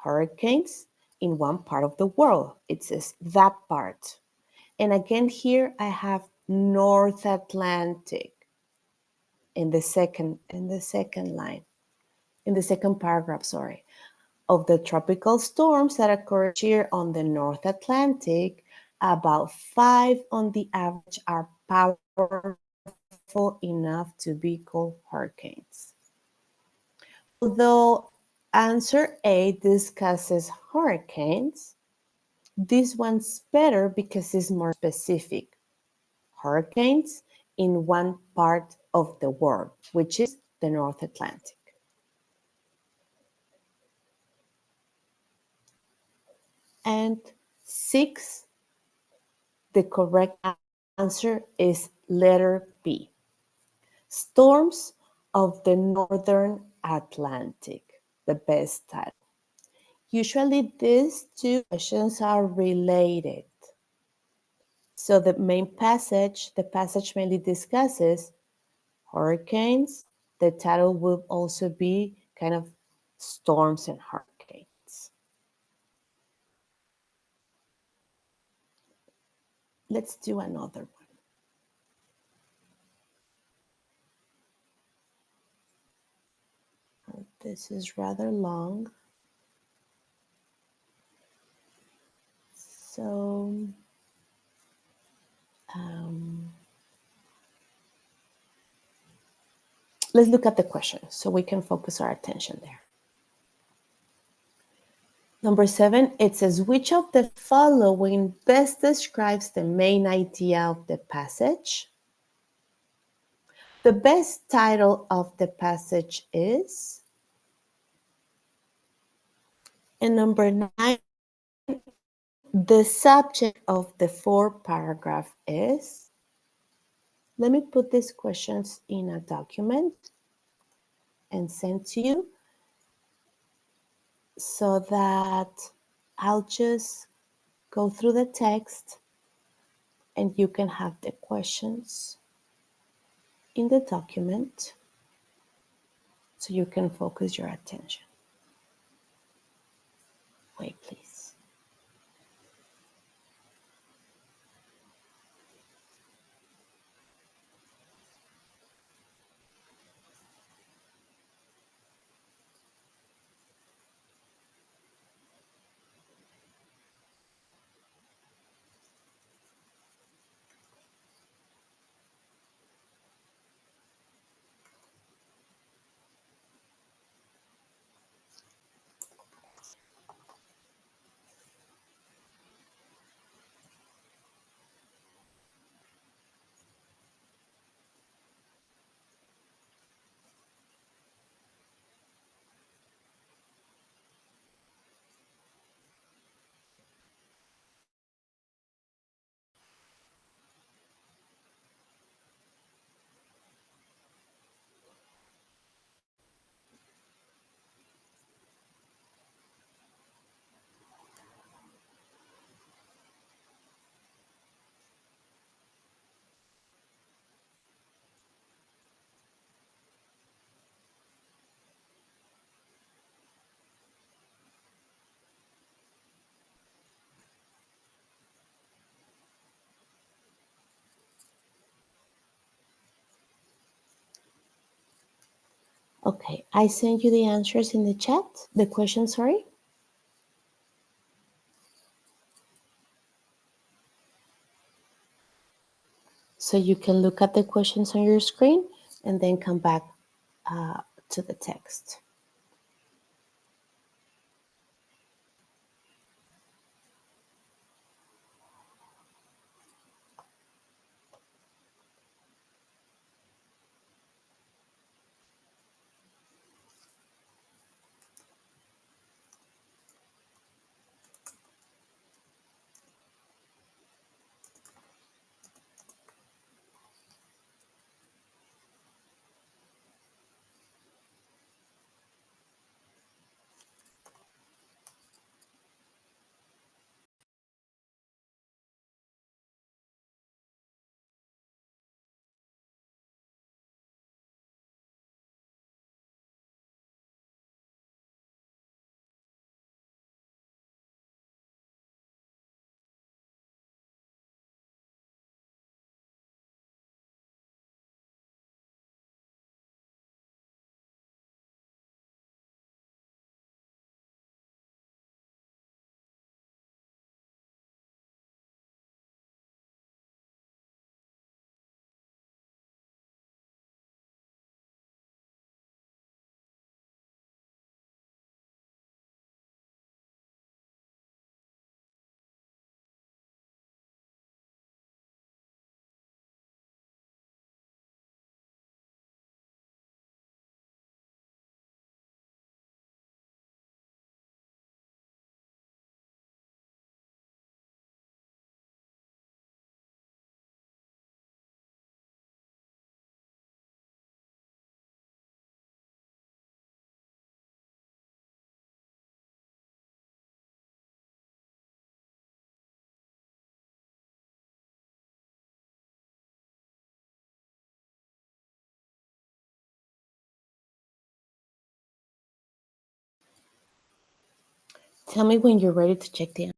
hurricanes in one part of the world. It says that part. And again, here I have North Atlantic in the second line, in the second paragraph, sorry. Of the tropical storms that occur here on the North Atlantic, about 5 on the average are powerful enough to be called hurricanes. Although answer A discusses hurricanes, this one's better because it's more specific. Hurricanes in one part of the world, which is the North Atlantic. And 6, the correct answer is letter B. Storms of the Northern Atlantic, the best title. Usually these two questions are related. So the passage mainly discusses hurricanes. The title will also be kind of storms and hurricanes. Let's do another one. This is rather long. So let's look at the question so we can focus our attention there. Number 7, it says, which of the following best describes the main idea of the passage? The best title of the passage is, and number 9, The subject of the fourth paragraph is, let me put these questions in a document and send to you so that I'll just go through the text and you can have the questions in the document so you can focus your attention. Wait, please. Okay, I sent you the answers in the chat, the questions, sorry. So you can look at the questions on your screen and then come back to the text. Tell me when you're ready to check the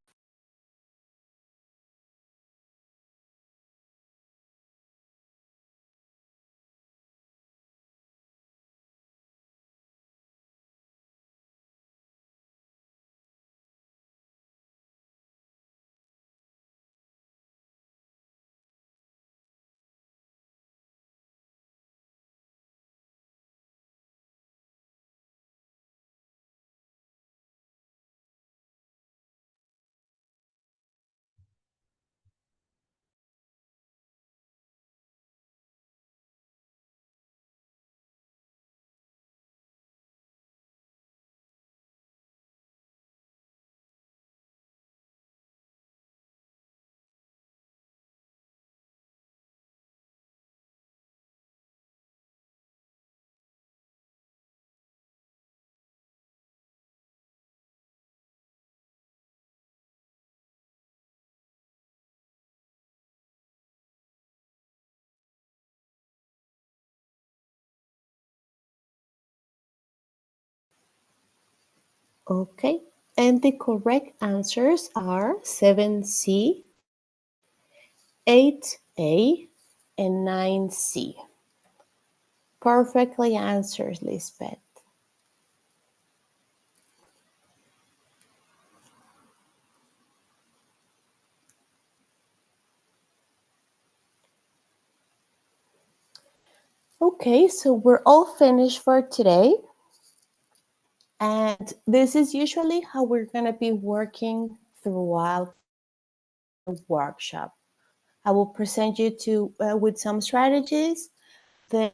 Okay, and the correct answers are 7C, 8A, and 9C. Perfectly answered, Lisbeth. Okay, so we're all finished for today. And this is usually how we're going to be working throughout the workshop. I will present you with some strategies, then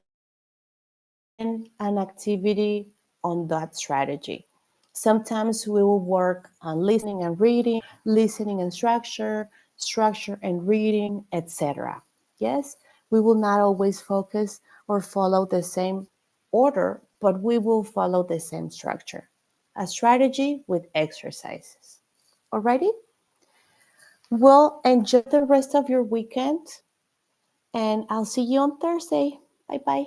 an activity on that strategy. Sometimes we will work on listening and reading, listening and structure, structure and reading, etc. Yes, we will not always focus or follow the same order, but we will follow the same structure. A strategy with exercises. Alrighty? Well, enjoy the rest of your weekend, and I'll see you on Thursday. Bye-bye.